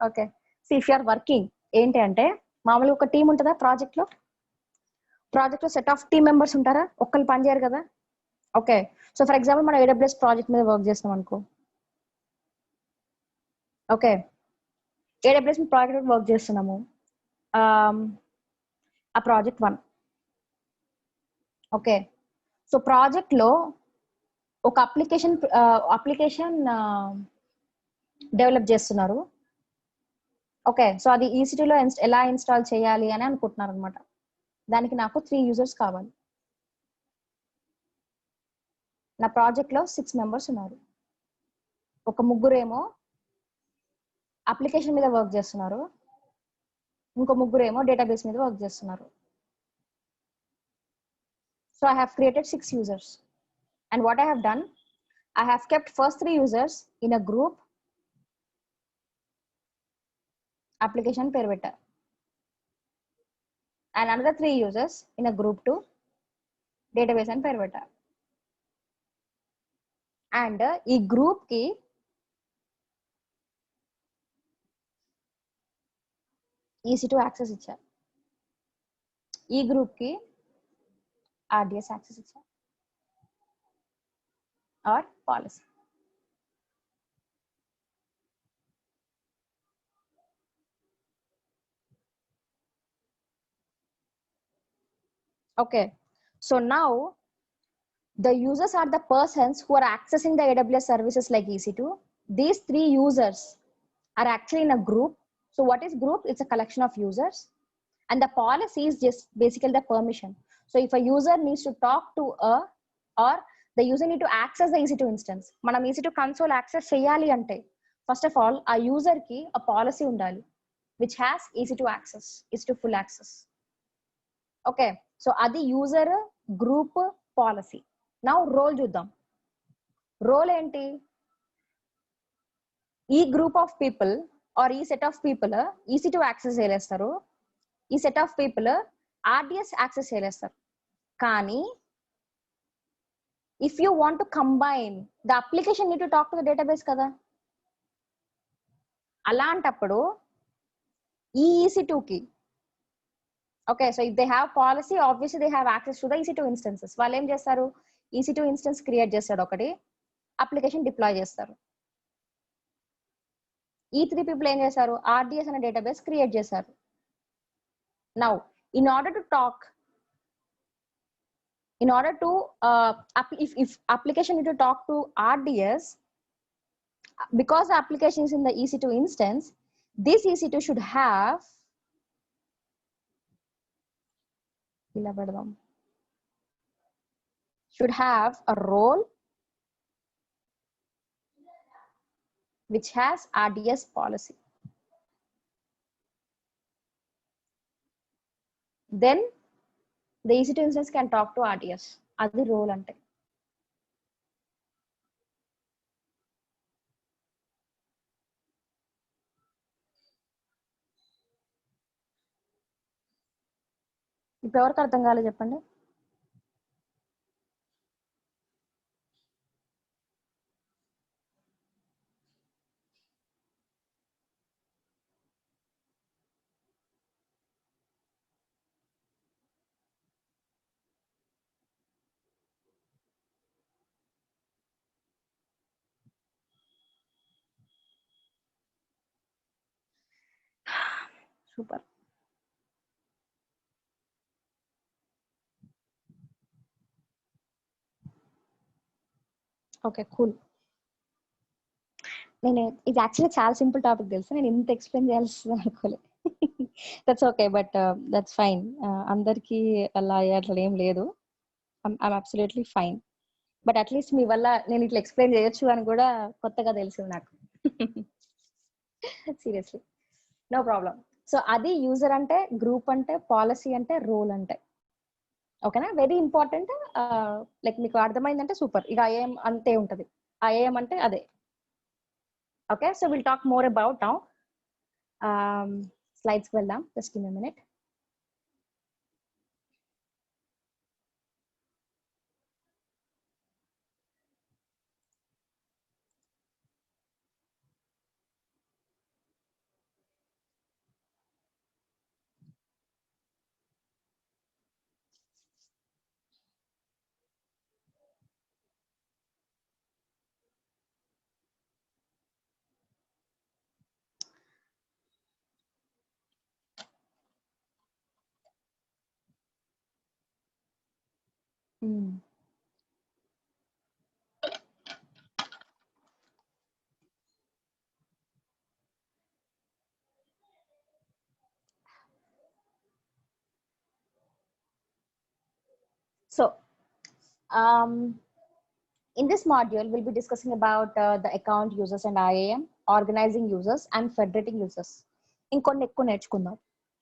Speaker 2: okay see if you're working ఏంటి అంటే, మామూలుగా ఒక టీం ఉంటుందా ప్రాజెక్ట్ లో సెట్ ఆఫ్ టీమ్ మెంబర్స్ ఉంటారా, ఒక్కరు పని చేయరు కదా. ఓకే, సో ఫర్ ఎగ్జాంపుల్ మనం AWS ప్రాజెక్ట్ మీద వర్క్ చేస్తాం అనుకో. ఓకే, AWS ప్రాజెక్ట్ వర్క్ చేస్తున్నాము. ఆ ప్రాజెక్ట్ 1. ఓకే, సో ప్రాజెక్ట్ లో ఒక అప్లికేషన్ డెవలప్ చేస్తున్నారు. ఓకే, సో అది EC2లో ఎలా ఇన్స్టాల్ చేయాలి అని అనుకుంటున్నారు అనమాట. దానికి నాకు 3 యూజర్స్ కావాలి. నా ప్రాజెక్ట్ లో 6 మెంబర్స్ ఉన్నారు. ఒక ముగ్గురేమో అప్లికేషన్ మీద వర్క్ చేస్తున్నారు, ఇంకో ముగ్గురేమో డేటాబేస్ మీద వర్క్ చేస్తున్నారు. So I have created 6 users, and what I have done, I have kept first 3 users in a group application పేరు పెట్టా, and another 3 users in a group 2 database అని పేరు పెట్టా. అండ్ ఈ గ్రూప్ కి EC2 యాక్సెస్ ఇచ్చా, ఈ గ్రూప్ కి RDS యాక్సెస్ ఇచ్చా or policy. Okay, so now the users are the persons who are accessing the AWS services like EC2. These three users are actually in a group. So what is group? It's a collection of users. And the policy is just basically the permission. So if a user needs to talk to or the user need to access the EC2 instance, manam EC2 console access cheyali ante, first of all, a user ki a policy undali, which has EC2 access, EC2 full access. Okay, so adi user group policy. Now role చూద్దాం. Role ఏంటి? ఈ group of people or ఈ set of people EC2 access చేయలేస్తారు. ఈ set of people RDS access చేయలేస్తారు. కానీ if you want to combine the application need to talk to the database కదా, అలాంటప్పుడు ఈ EC2కి okay, so if they have policy obviously they have access to the EC2 instances. వాళ్ళు ఏం చేస్తారు? EC2 instance create చేస్తాడు ఒకటి, అప్లికేషన్ డిప్లాయ్ చేస్తారు. ఈ త్రీ పీపుల్ ఏం చేశారు? RDS అనే డేటాబేస్ క్రియేట్ చేశారు. Now in order to talk, in order to if application need to talk to RDS, because the application is in the EC2 instance, this EC2 should have a role which has RDS policy. Then the EC2 instance can talk to RDS. Adi role ante. ఇప్పుడు ఎవరికి అర్థం కాలేదు చెప్పండి. Super. Okay, cool. నేను ఇది actually చాలా simple topic తెలుసు, నేను ఇంత ఎక్స్ప్లెయిన్ చేయాల్సి అనుకోలేదు. That's okay, but that's fine. అందరికీ అలా అట్లా ఏం లేదు. I'm absolutely fine. But at least మీ వల్ల నేను ఇట్లా ఎక్స్ప్లెయిన్ చేయొచ్చు అని కూడా కొత్తగా తెలిసింది నాకు. Seriously, no problem. సో అది యూజర్ అంటే, గ్రూప్ అంటే, పాలసీ అంటే, రోల్ అంటే. ఓకేనా? Very important. లైక్ మీకు అర్థమైందంటే సూపర్. ఇక IAM అంతే ఉంటుంది. IAM అంటే అదే. Okay, so will talk more about now. స్లైడ్స్కి వెళ్దాం. Just give me minute. So in this module, we'll be discussing about the account users and IAM, organizing users and federating users. ఇంకొన్ని ఎక్కువ నేర్చుకుందాం.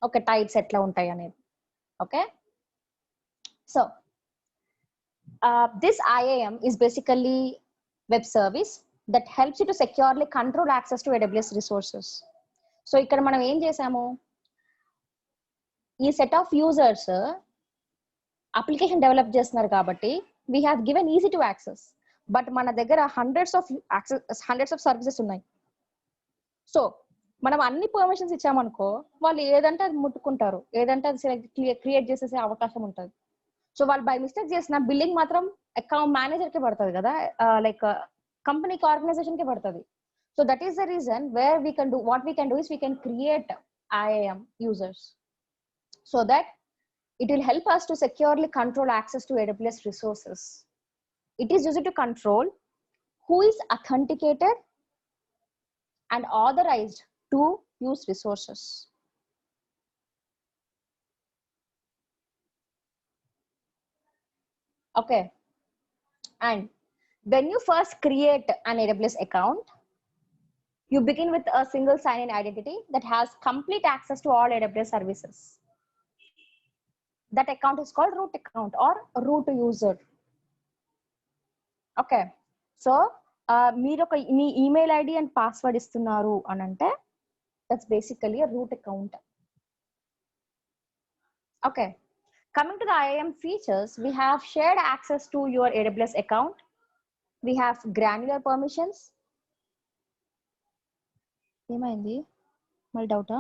Speaker 2: Okay, types ఎట్లా ఉంటాయి అనేది. Okay, so this IAM is basically web service that helps you to securely control access to AWS resources. So ఇక్కడ మనం ఏం చేసాము? ఈ set of users application develop చేస్తున్నారు కాబట్టి we have given EC2 access. But మన దగ్గర హండ్రెడ్స్ ఆఫ్ సర్వీసెస్ ఉన్నాయి. సో మనం అన్ని పర్మిషన్స్ ఇచ్చామనుకో, వాళ్ళు ఏదంటే అది ముట్టుకుంటారు, ఏదంటే అది క్రియేట్ చేసేసే అవకాశం ఉంటుంది. సో వాళ్ళు బై మిస్టేక్ చేసిన బిల్లింగ్ మాత్రం అకౌంట్ మేనేజర్ కి పడుతుంది కదా, లైక్ కంపెనీకి, ఆర్గనైజేషన్ కి పడుతుంది. So that is the reason where we can do is we can create IAM users so that It will help us to securely control access to AWS resources. It is used to control who is authenticated and authorized to use resources. Okay. And when you first create an AWS account, you begin with a single sign-in identity that has complete access to all AWS services. That account is called root account or root user. Okay. So మీరు ఒక మీ email ID and password ఇస్తున్నారు అని అంటే that's basically a root account. Okay. Coming to the IAM features, we have shared access to your AWS account. We have granular permissions. ఏమైంది మళ్ళీ డౌటా?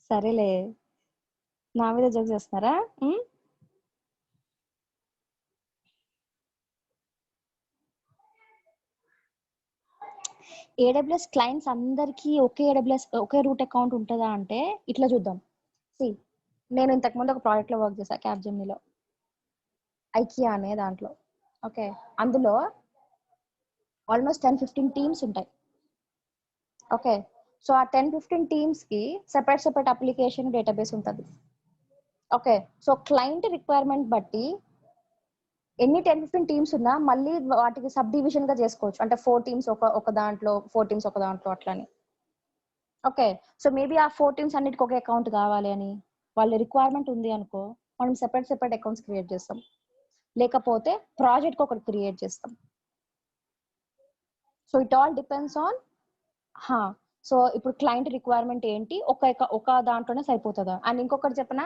Speaker 2: సరేలే, నా మీద జోక్ చేస్తున్నారా? AWS క్లయింట్స్ అందరికీ ఒకే రూట్ అకౌంట్ ఉంటుందా అంటే ఇట్లా చూద్దాం. నేను ఇంతకుముందు ఒక ప్రాజెక్ట్లో వర్క్ చేశాను, క్యాప్జెమినీలో, ఐకియా అనే దాంట్లో. ఓకే, అందులో ఆల్మోస్ట్ 10-15 టీమ్స్ ఉంటాయి. ఓకే, సో ఆ 10-15 టీమ్స్కి సెపరేట్ అప్లికేషన్ డేటాబేస్ ఉంటుంది. ఓకే, సో క్లయింట్ రిక్వైర్మెంట్ బట్టి ఎన్ని 10-15 టీమ్స్ ఉన్నా మళ్ళీ వాటికి సబ్ డివిజన్ గా చేసుకోవచ్చు. అంటే 4 టీమ్స్ ఒక దాంట్లో, 4 టీమ్స్ ఒక దాంట్లో అట్లని. ఓకే, సో మేబీ ఆ 4 టీమ్స్ అన్నిటికి ఒక అకౌంట్ కావాలి అని వాళ్ళ రిక్వైర్మెంట్ ఉంది అనుకో, మనం సెపరేట్ అకౌంట్స్ క్రియేట్ చేస్తాం. లేకపోతే ప్రాజెక్ట్ ఒకటి క్రియేట్ చేస్తాం. So it all depends on so ఇప్పుడు క్లయింట్ రిక్వైర్మెంట్ ఏంటి, ఒక దాంట్లోనే సరిపోతుందా. అండ్ ఇంకొకటి చెప్పిన,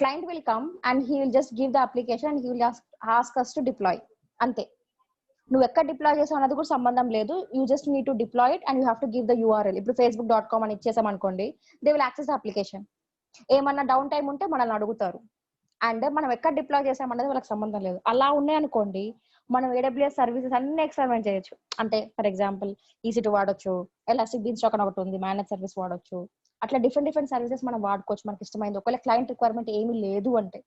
Speaker 2: client will come and he will just give the application and he will ask us to deploy. అంతే, నువ్వు ఎక్కడ డిప్లాయ్ చేసావు అన్నది కూడా సంబంధం లేదు. You just need to deploy it and you have to give the URL. ఇప్పుడు facebook.com అని ఇచ్చేసాం అనుకోండి, they will access the application. ఏమన్నా డౌన్ టైం ఉంటే మనల్ని అడుగుతారు. అండ్ మనం ఎక్కడ డిప్లాయ్ చేసామన్నది వాళ్ళకి సంబంధం లేదు. అలా ఉన్నాయనుకోండి, మనం AWS సర్వీసెస్ అన్ని ఎక్స్పెరిమెంట్ చేయొచ్చు. అంటే ఫర్ ఎగ్జాంపుల్ EC2 వాడొచ్చు, ఎలాస్టిక్ బీన్స్టాక్ అని ఒకటి ఉంది, మేనేజ్ సర్వీస్ వాడొచ్చు. అట్లా డిఫరెంట్ సర్వీసెస్ మనం వాడుకోవచ్చు మనకి ఇష్టమైంది, ఒకవేళ క్లయింట్ రిక్వైర్మెంట్ ఏమీ లేదు అంటే.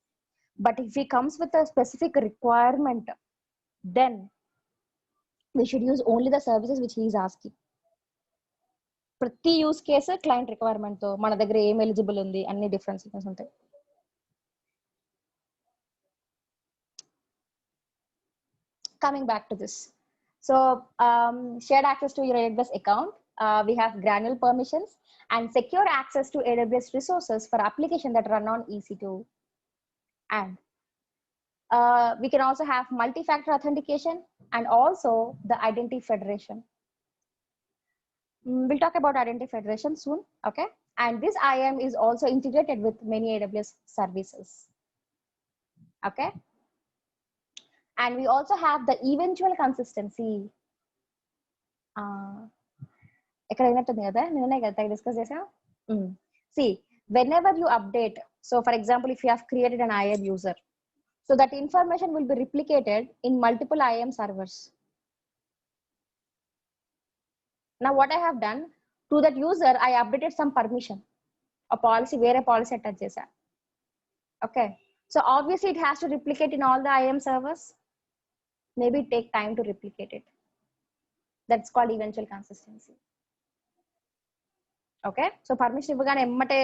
Speaker 2: But if he comes with a specific requirement, then we should use only the services which he is asking. ప్రతి యూస్ కేసు క్లయింట్ రిక్వైర్మెంట్ తో మన దగ్గర ఏం ఎలిజిబుల్ ఉంది అన్ని డిఫరెన్సెస్ ఉంటాయి. Coming back to this, so shared access to your AWS account, we have granular permissions and secure access to AWS resources for applications that run on EC2. And we can also have multi-factor authentication and also the identity federation. We'll talk about identity federation soon. Okay, and this IAM is also integrated with many AWS services. Okay, and we also have the eventual consistency. See, whenever you update, so for example, if you have created an IAM user, so that information will be replicated in multiple IAM servers. Now what I have done, to that user I updated some permission, a policy, where a policy attach chesa. Okay, so obviously it has to replicate in all the IAM servers. Maybe take time to replicate it. That's called eventual consistency. Okay, so permission ఇవ్వగానే ఎమ్మటే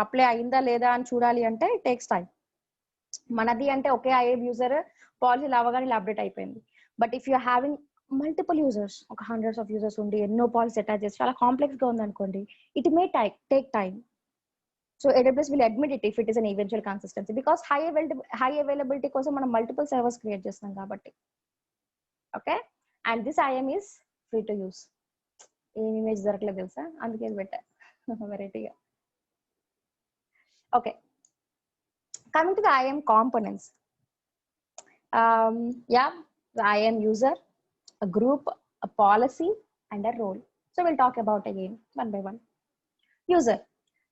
Speaker 2: apply అయిందా లేదా అని చూడాలి అంటే it takes time. మనది అంటే ఒకే IAM user పాలసీలు అవ్వగానే ఇలా అప్డేట్ అయిపోయింది. But if you having multiple users, ఒక హండ్రెడ్స్ ఆఫ్ యూజర్స్ ఉండి ఎన్నో పాలసీ అటాచ్ చేసి చాలా కాంప్లెక్స్ గా ఉంది అనుకోండి, it may take time. So AWS will admit it if it is an eventual consistency, because high availability కోసం మనం మల్టిపుల్ సర్వర్స్ క్రియేట్ చేస్తున్నాం కాబట్టి. Okay, and this IAM is free to use. ఏం ఇమేజ్ దొరకలేదు తెలుసా, అందుకే పెట్టా వెరైటీగా. Okay, coming to the IAM components, the IAM user, a group, a policy, and a role. So we'll talk about again one by one. User.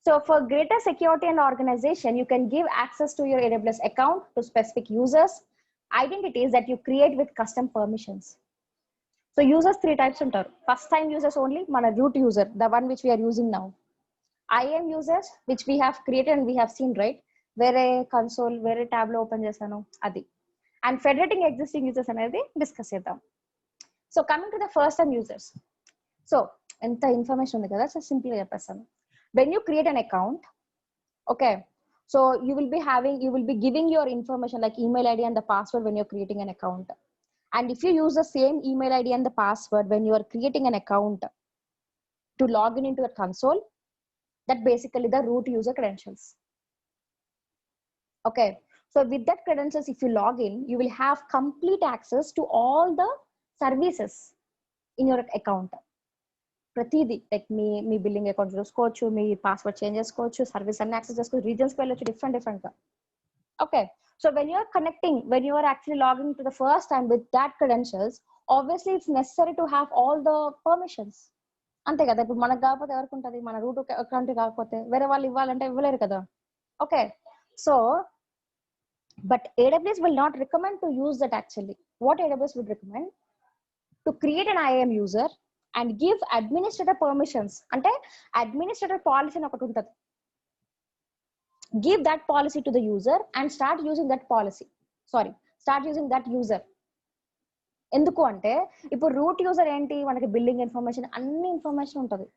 Speaker 2: So for greater security and organization, you can give access to your AWS account to specific users, identities that you create with custom permissions. So users 3 types ఉంటారు. First time users only, మన root user, the one which we are using now. IAM users, which we have created and we have seen, right? వేరే console వేరే tab లో open చేశాను అది. And ఫెడరేటింగ్ existing users అనేది discuss చేద్దాం. So coming to the first time users. So ఎంత information ఉంది కదా, సో సింపుల్ గా చెప్పేస్తాను. When you create an account, okay, so you will be giving your information like email ID and the password when you're creating an account. And if you use the same email ID and the password when you are creating an account to log in into a console, that basically the root user credentials. Okay, so with that credentials, if you log in, you will have complete access to all the services in your account. ప్రతిదీ like మీ billing account చూసుకోవచ్చు, మీ password change చేసుకోవచ్చు, service అన్ని access చేసుకోవచ్చు, రీజన్స్కి వెళ్ళొచ్చు different గా. Okay, so when you're connecting, when you're actually logging to the first time with that credentials, obviously it's necessary to have all the permissions. అంతే కదా, ఇప్పుడు మనకు కాకపోతే ఎవరికి ఉంటుంది, మన రూట్ అకౌంట్ కాకపోతే వేరే వాళ్ళు ఇవ్వాలంటే ఇవ్వలేరు కదా. Okay, so but AWS will not recommend to use that actually. What AWS would recommend, to create an IAM user and give administrator permissions. అంటే administrator policy అని ఒకటి ఉంటుంది. Give that policy to the user and start using that policy. Start using that user. ఎందుకు అంటే ఇప్పుడు route user ఏంటి, మనకి billing information అన్ని ఇన్ఫర్మేషన్ ఉంటుంది.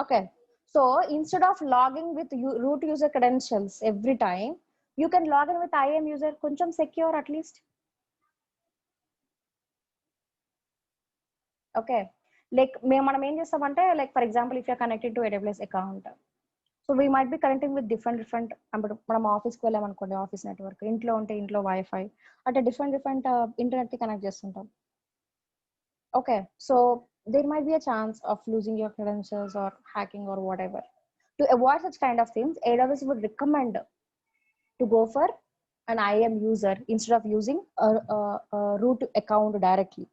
Speaker 2: Okay, so instead of logging with root user credentials every time, you can login with IAM user, కొంచెం secure at least. Okay, like మనం ఏం చేస్తామంటే, like for example if you're connected to AWS account, so we might be connecting with different అంటే మనం ఆఫీస్కి వెళ్ళామనుకోండి, office network, ఇంట్లో ఉంటే ఇంట్లో వైఫై, అంటే డిఫరెంట్ ఇంటర్నెట్కి కనెక్ట్ చేస్తుంటాం. Okay, so there might be a chance of losing your credentials or hacking or whatever. To avoid such kind of things, AWS would recommend to go for an IAM user instead of using a root account directly.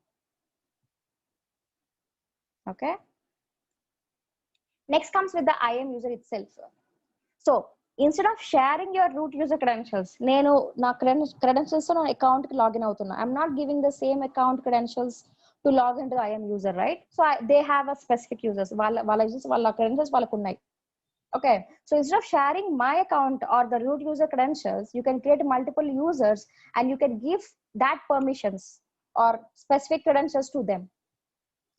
Speaker 2: Okay, next comes with the IAM user itself. So instead of sharing your root user credentials, నేను నా credentials తో నా account కి login అవుతున్నా, I'm not giving the same account credentials to log into the IAM user, right? So they have a specific users, వాళ్ళ users వాళ్ళ credentials వాళ్ళకు ఉన్నాయి. Okay, so instead of sharing my account or the root user credentials, you can create multiple users and you can give that permissions or specific credentials to them.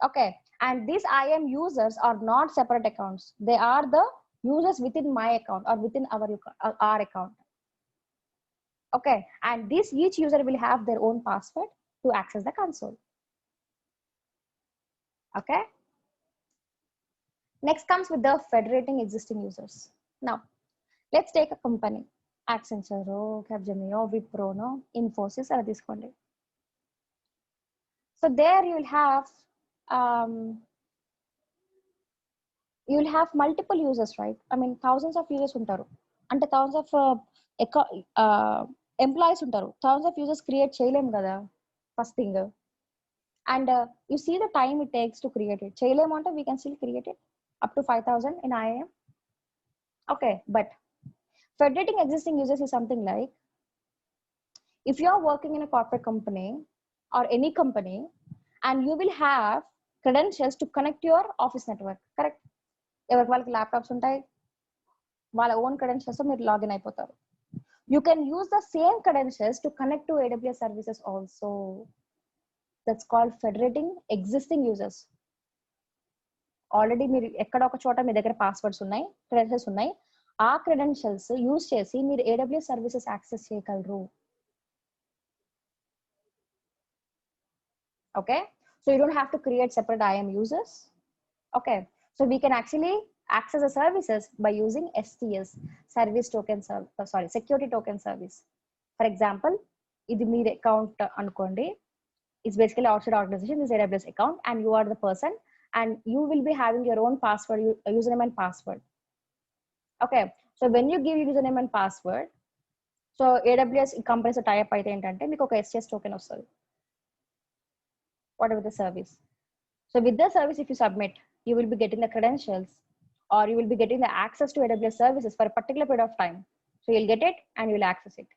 Speaker 2: Okay, and these IAM users are not separate accounts, they are the users within my account or within our account. Okay, and each user will have their own password to access the console. Okay, next comes with the federating existing users. Now let's take a company, Accenture, Capgemini, Wipro, Infosys ala తీసుకోండి. So there you will have multiple users, right? I mean thousands of users ఉంటారు, అంటే thousands of employees ఉంటారు, thousands of users create చేయలేము కదా first thing. And you see the time it takes to create it. చేయలేము అంటే we can still create it up to 5,000 in IAM. Okay, but federating existing users is something like, if you are working in a corporate company or any company and you will have credentials to connect your office network, correct? ఎవరికి వాళ్ళకి laptops ఉంటాయి, వాళ్ళ own credentials మీరు login అయిపోతారు. You can use the same credentials to connect to AWS services also. That's called federating existing users. Already మీరు ఎక్కడ ఒక చోట మీ దగ్గర పాస్వర్డ్స్ ఉన్నాయి, క్రెడెన్షియల్స్ ఉన్నాయి, ఆ క్రెడెన్షియల్స్ యూజ్ చేసి మీరు AWS సర్వీసెస్ యాక్సెస్ చేయగలరు. Okay, so you don't have to create separate IAM users. Okay, so we can actually access the services by using STS, security token service. For example, ఇది మీ account అనుకోండి, it's basically outside organization, this AWS account, and you are the person and you will be having your own password, username and password. Okay, so when you give username and password, so AWS companies tie up అయితే ఏంటంటే మీకు ఒక STS token వస్తుంది, whatever the service. So with the service, if you submit, you will be getting the credentials or you will be getting the access to AWS services for a particular period of time. So you'll get it and you will access it.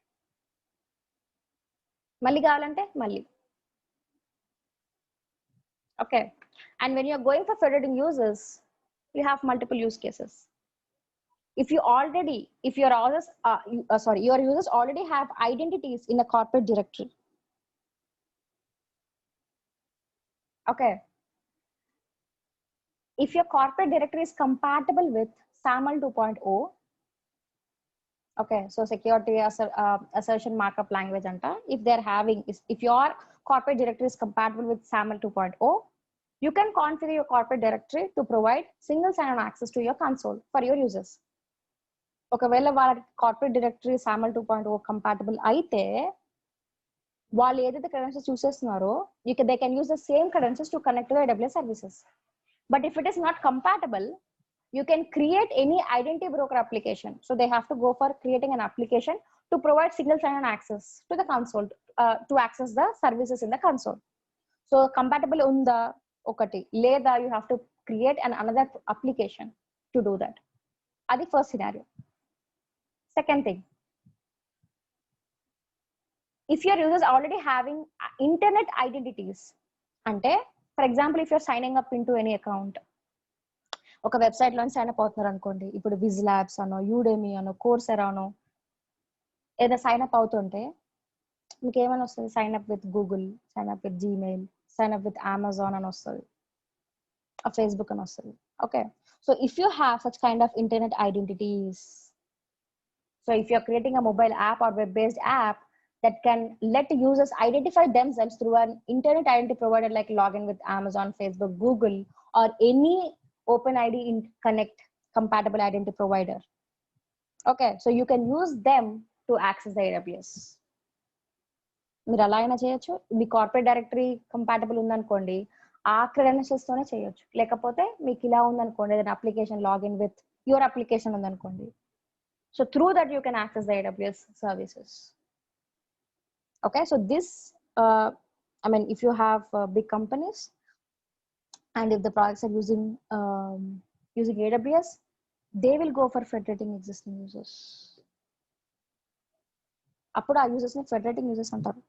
Speaker 2: మళ్ళీ కావాలంటే మళ్ళీ. Okay. And when you're going for federating users, you have multiple use cases. If you already, if your users, your users already have identities in a corporate directory. Okay. If your corporate directory is compatible with SAML 2.0, okay, so security assertion markup language, if they're having, if your corporate directory is compatible with SAML 2.0, you can configure your corporate directory to provide single sign-on access to your console for your users. ఒకవేళ వాళ్ళ corporate directory SAML 2.0 compatible అయితే వాళ్ళు ఏదైతే credentials use చేస్తున్నారో they can use the same credentials to connect to the AWS services. But if it is not compatible, you can create any identity broker application. So they have to go for creating an application to provide single sign-on access to the console, to access the services in the console. So compatible unda okati leda, you have to create another application to do that. Adi first scenario. Second thing, if your users already having internet identities, ante for example if you're signing up into any account, ఒక website లో sign up అవుతున్నారు అనుకోండి, ఇప్పుడు Whizlabs అనో Udemy అనో Coursera అనో ఏదైనా sign up అవుతుంటే మీకు ఏమైనా వస్తుంది, sign up with Google, sign up with Gmail, sign up with Amazon అని వస్తుంది, Facebook and also. Okay, so if you have such kind of internet identities, so if you're creating a mobile app or web-based app that can let users identify themselves through an internet identity provider like login with Amazon, Facebook, Google, or any OpenID Connect compatible identity provider. Okay, so you can use them to access the AWS. మీరు అలా అయినా చేయొచ్చు. మీ corporate directory compatible ఉందనుకోండి, ఆ credentials తోనే చేయొచ్చు. లేకపోతే మీకు ఇలా ఉందనుకోండి, ఏదైనా application login with your application ఉందనుకోండి, so through that you can access the AWS services. Okay, so this I mean if you have big companies and if the products are using AWS, they will go for federating existing users. అప్పుడు ఆ users ని ఫెడరేటింగ్ users అంటారు,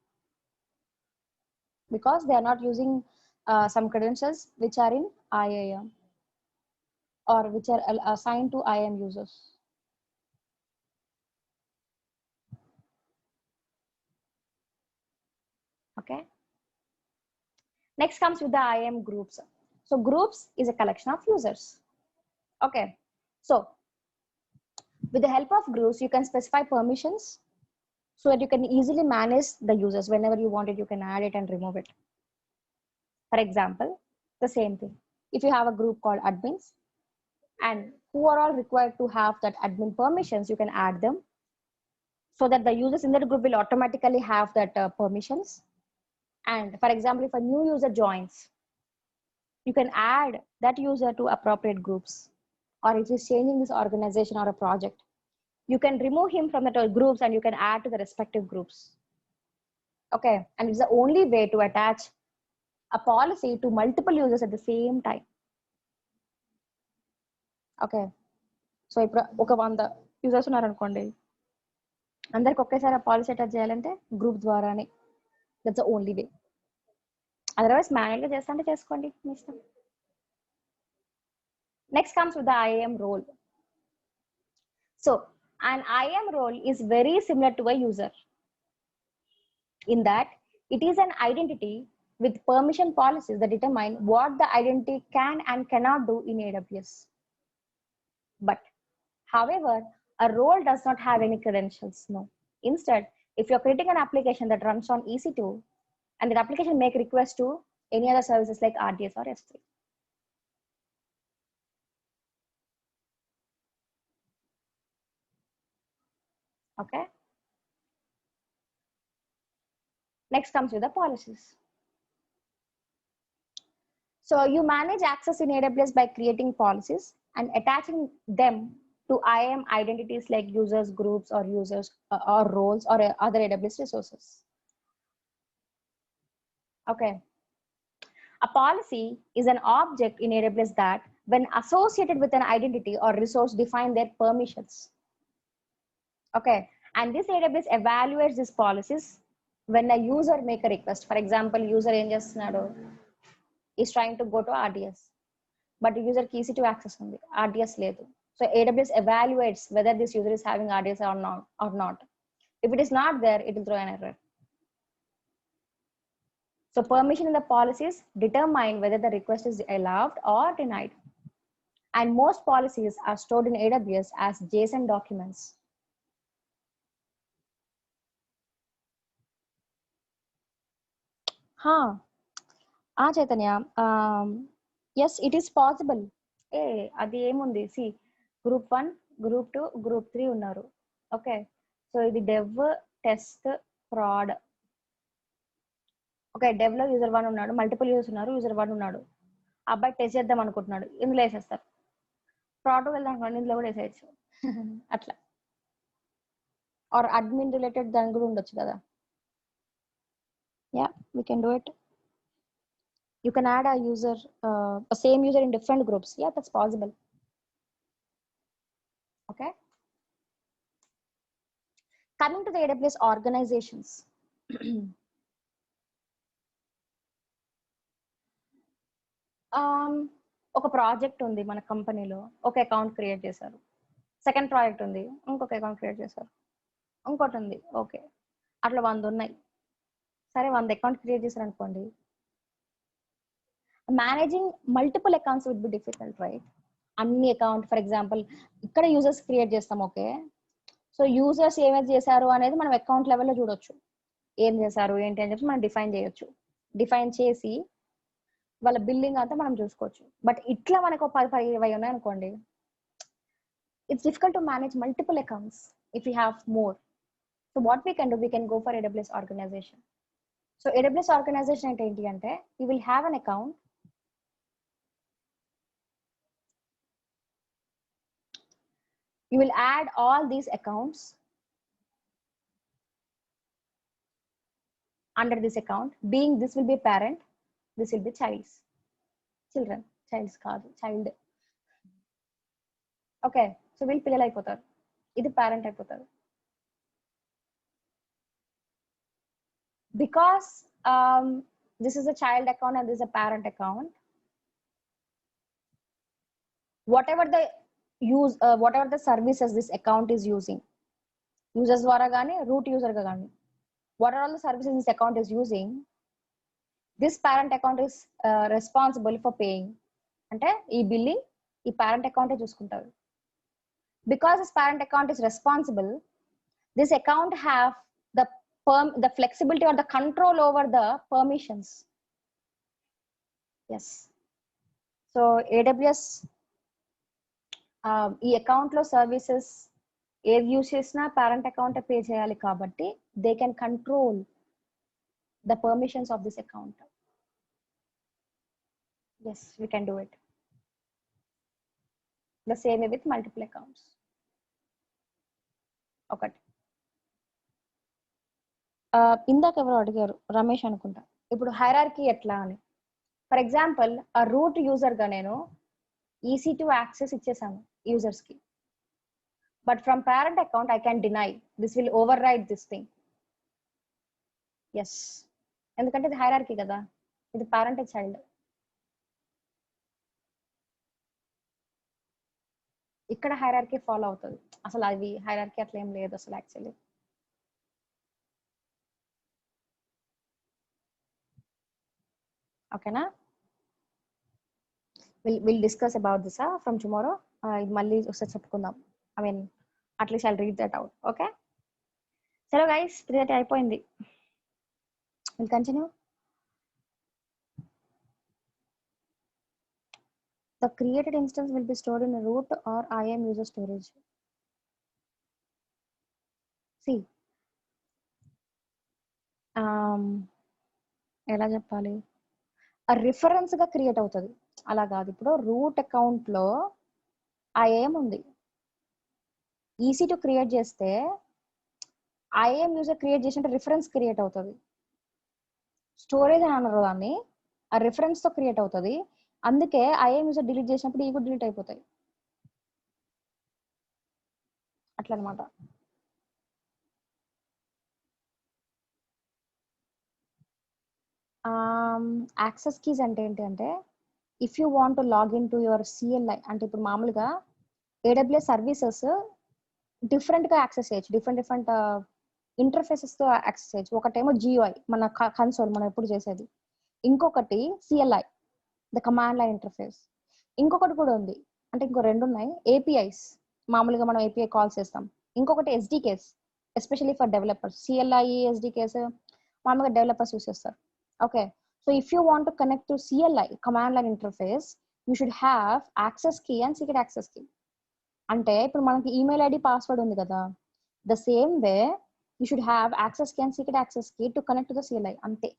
Speaker 2: because they are not using some credentials which are in IAM or which are assigned to IAM users. Okay, next comes with the IAM groups. So groups is a collection of users. Okay, so with the help of groups you can specify permissions so that you can easily manage the users. Whenever you want it, you can add it and remove it. For example, the same thing, if you have a group called admins and who are all required to have that admin permissions, you can add them so that the users in that group will automatically have that permissions. And for example, if a new user joins, you can add that user to appropriate groups. Or if he's changing this organization or a project, you can remove him from the groups and you can add to the respective groups. Okay, and it's the only way to attach a policy to multiple users at the same time. Okay, so ఇప్పుడు ఒక 100 users ఉన్నారనుకోండి, అందరికి ఒకేసారి ఆ policy attach చేయాలంటే group ద్వారానే. That's the only way. Otherwise మాన్యువల్గా చేస్తా అంటే చేసుకోండి, మీ ఇష్టం. Next comes with the IAM role. So an IAM role is very similar to a user in that it is an identity with permission policies that determine what the identity can and cannot do in AWS. But however, a role does not have any credentials. No. Instead, if you're creating an application that runs on EC2 and that application make requests to any other services like RDS or S3. Okay. Next comes with the policies. So you manage access in AWS by creating policies and attaching them to IAM identities like users, groups, or users or roles or other AWS resources. Okay. A policy is an object in AWS that, when associated with an identity or resource, define their permissions. Okay, and this AWS evaluates these policies when a user make a request. For example, user ఏం చేస్తున్నాడు, is trying to go to RDS, but user కి EC2 access ఉంది, RDS లేదు. So AWS evaluates whether this user is having RDS or not. If it is not there, it will throw an error. So permission in the policies determine whether the request is allowed or denied. And most policies are stored in AWS as JSON documents. Chaitanya, yes, it is possible. అది ఏముంది, C group 1, group 2, group 3 ఉన్నారు. Okay, so ఇది dev, test, proud. Okay, dev లో user 1 ఉన్నాడు, multiple users ఉన్నారు, user 1 ఉన్నాడు, అబ్బాయి test చేద్దాం అనుకుంటున్నాడు, ఇందులో వేసేస్తారు. ప్రాడ్ వెళ్దాం అనుకోండి, ఇందులో కూడా వేసేయచ్చు. అట్లా. ఆర్ అడ్మిన్ రిలేటెడ్ దాని కూడా ఉండొచ్చు కదా. Yeah, we can do it. You can add a user, a same user in different groups. Yeah, that's possible. Okay. Coming to the AWS organizations. ఒక ప్రాజెక్ట్ ఉంది మన కంపెనీలో, ఒక అకౌంట్ క్రియేట్ చేశారు. సెకండ్ ప్రాజెక్ట్ ఉంది, ఇంకొక అకౌంట్ క్రియేట్ చేశారు. ఇంకోటి ఉంది, ఓకే, అట్లా 100 ఉన్నాయి. సరే, 100 అకౌంట్ క్రియేట్ చేశారు అనుకోండి. Managing multiple accounts would be difficult, right? అన్ని అకౌంట్, ఫర్ ఎగ్జాంపుల్ ఇక్కడ యూజర్స్ క్రియేట్ చేస్తాం, ఓకే. సో యూజర్స్ ఏమేమి చేశారు అనేది మనం అకౌంట్ లెవెల్లో చూడొచ్చు. ఏం చేశారు ఏంటి అని చెప్పి మనం డిఫైన్ చేయొచ్చు. డిఫైన్ చేసి వాళ్ళ బిల్లింగ్ అంతా మనం చూసుకోవచ్చు. బట్ ఇట్లా మనకు 10-20 ఉన్నాయి అనుకోండి, it's difficult to manage multiple accounts if you have more. So what we can do, we can go for AWS organization. So AWS organization అంటే ఏంటి అంటే, you will have an account. You will add all these accounts under this account, being this will be parent, this will be children, కాదు, child. Okay, so వీళ్ళు పిల్లలు అయిపోతారు, ఇది parent అయిపోతారు. Because this is a child account and this is a parent account, whatever the services this account is using, users ద్వారా కానీ root user గా కానీ, what are all the services this account is using, this parent account is responsible for paying. అంటే ఈ billing ఈ parent account చూసుకుంటారు. Because this parent account is responsible, this account have the flexibility or the control over the permissions. Yes. So AWS ఈ account లో services ఏది use చేసినా parent account pay చేయాలి కాబట్టి they can control the permissions of this account. Yes, we can do it. The same with multiple accounts. ఒకటి ఇందాక ఎవరు అడిగారు, రమేష్ అనుకుంటా, ఇప్పుడు హైరార్కీ ఎట్లా అని. ఫర్ ఎగ్జాంపుల్, ఆ రూట్ యూజర్ గా నేను EC2 యాక్సెస్ ఇచ్చేసాను యూజర్స్ కి, but from parent account I can deny, this will override this thing. Yes, ఎందుకంటే ఇది హైరార్కీ కదా, ఇది పేరెంట్ చైల్డ్. ఇక్కడ హైరార్కీ ఫాలో అవుతుంది. అసలు అది హైరార్కీ అట్లా ఏం లేదు అసలు యాక్చువల్లీ. ఓకేనా? we'll discuss about this from tomorrow. మళ్ళీ ఒకసారి చెప్పుకుందాం. I mean, at least I'll read that out. Okay, చలో guys, 3:30 అయిపోయింది. We'll continue. The created instance will be stored in a root or IAM user storage. See, ఎలా చెప్పాలి, ఆ reference గా create అవుతుంది. అలా కాదు, ఇప్పుడు రూట్ అకౌంట్ లో IAM ఉంది, EC2 క్రియేట్ చేస్తే IAM యూజర్ క్రియేట్ చేసినట్టు రిఫరెన్స్ క్రియేట్ అవుతుంది. స్టోరేజ్ అని అన్నారు దాన్ని, ఆ రిఫరెన్స్ తో క్రియేట్ అవుతుంది. అందుకే IAM యూజర్ డిలీట్ చేసినప్పుడు ఈ కూడా డిలీట్ అయిపోతాయి. అట్లా అనమాట. యాక్సెస్ కీస్ అంటే ఏంటి అంటే if you want to log in to your CLI అంటే ఇప్పుడు మామూలుగా ఏడబ్ల్యూఎస్ సర్వీసెస్ డిఫరెంట్గా యాక్సెస్ చేయొచ్చు, డిఫరెంట్ ఇంటర్ఫేసెస్తో యాక్సెస్ చేయొచ్చు. ఒకటేమో జియూఐ మన కన్సోల్ మనం ఎప్పుడు చేసేది, ఇంకొకటి CLI the command line interface, ఇంకొకటి కూడా ఉంది అంటే ఇంకో రెండు ఉన్నాయి ఏపీఐస్, మామూలుగా మనం ఏపీఐ కాల్స్ చేస్తాం, ఇంకొకటి SDKs especially for developers. CLI SDKs మామూలుగా డెవలపర్స్ యూస్ చేస్తారు. Okay, so if you want to connect to CLI command line interface you should have access key and secret access key. అంటే ఇప్పుడు మనకి email ID password ఉంది కదా, the same way you should have access key and secret access key to connect to the CLI. అంతే,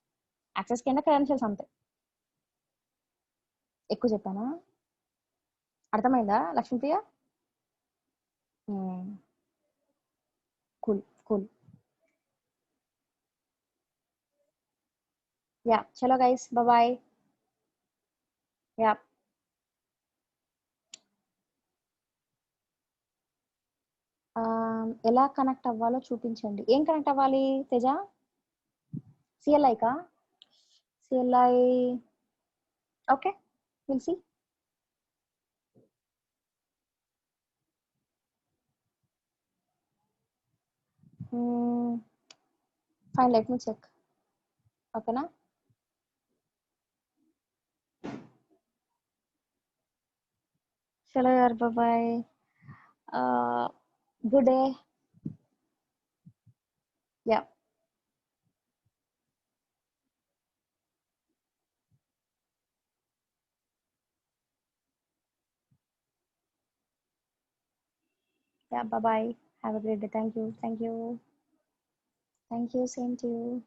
Speaker 2: access key అంటే credentials అంతే. ఎక్కువ చెప్పానా? అర్థమైందా లక్ష్మీప్రియ? Cool cool. యా చలో గైస్, బాయ్. యా ఎలా కనెక్ట్ అవ్వాలో చూపించండి. ఏం కనెక్ట్ అవ్వాలి తేజ? సిఎల్ఐకా? CLI okay, will see. Fine, let me check. ఓకేనా? చలో యార్, bye. Good day. Yeah yeah, bye bye, have a great day. Thank you, thank you, thank you, same to you.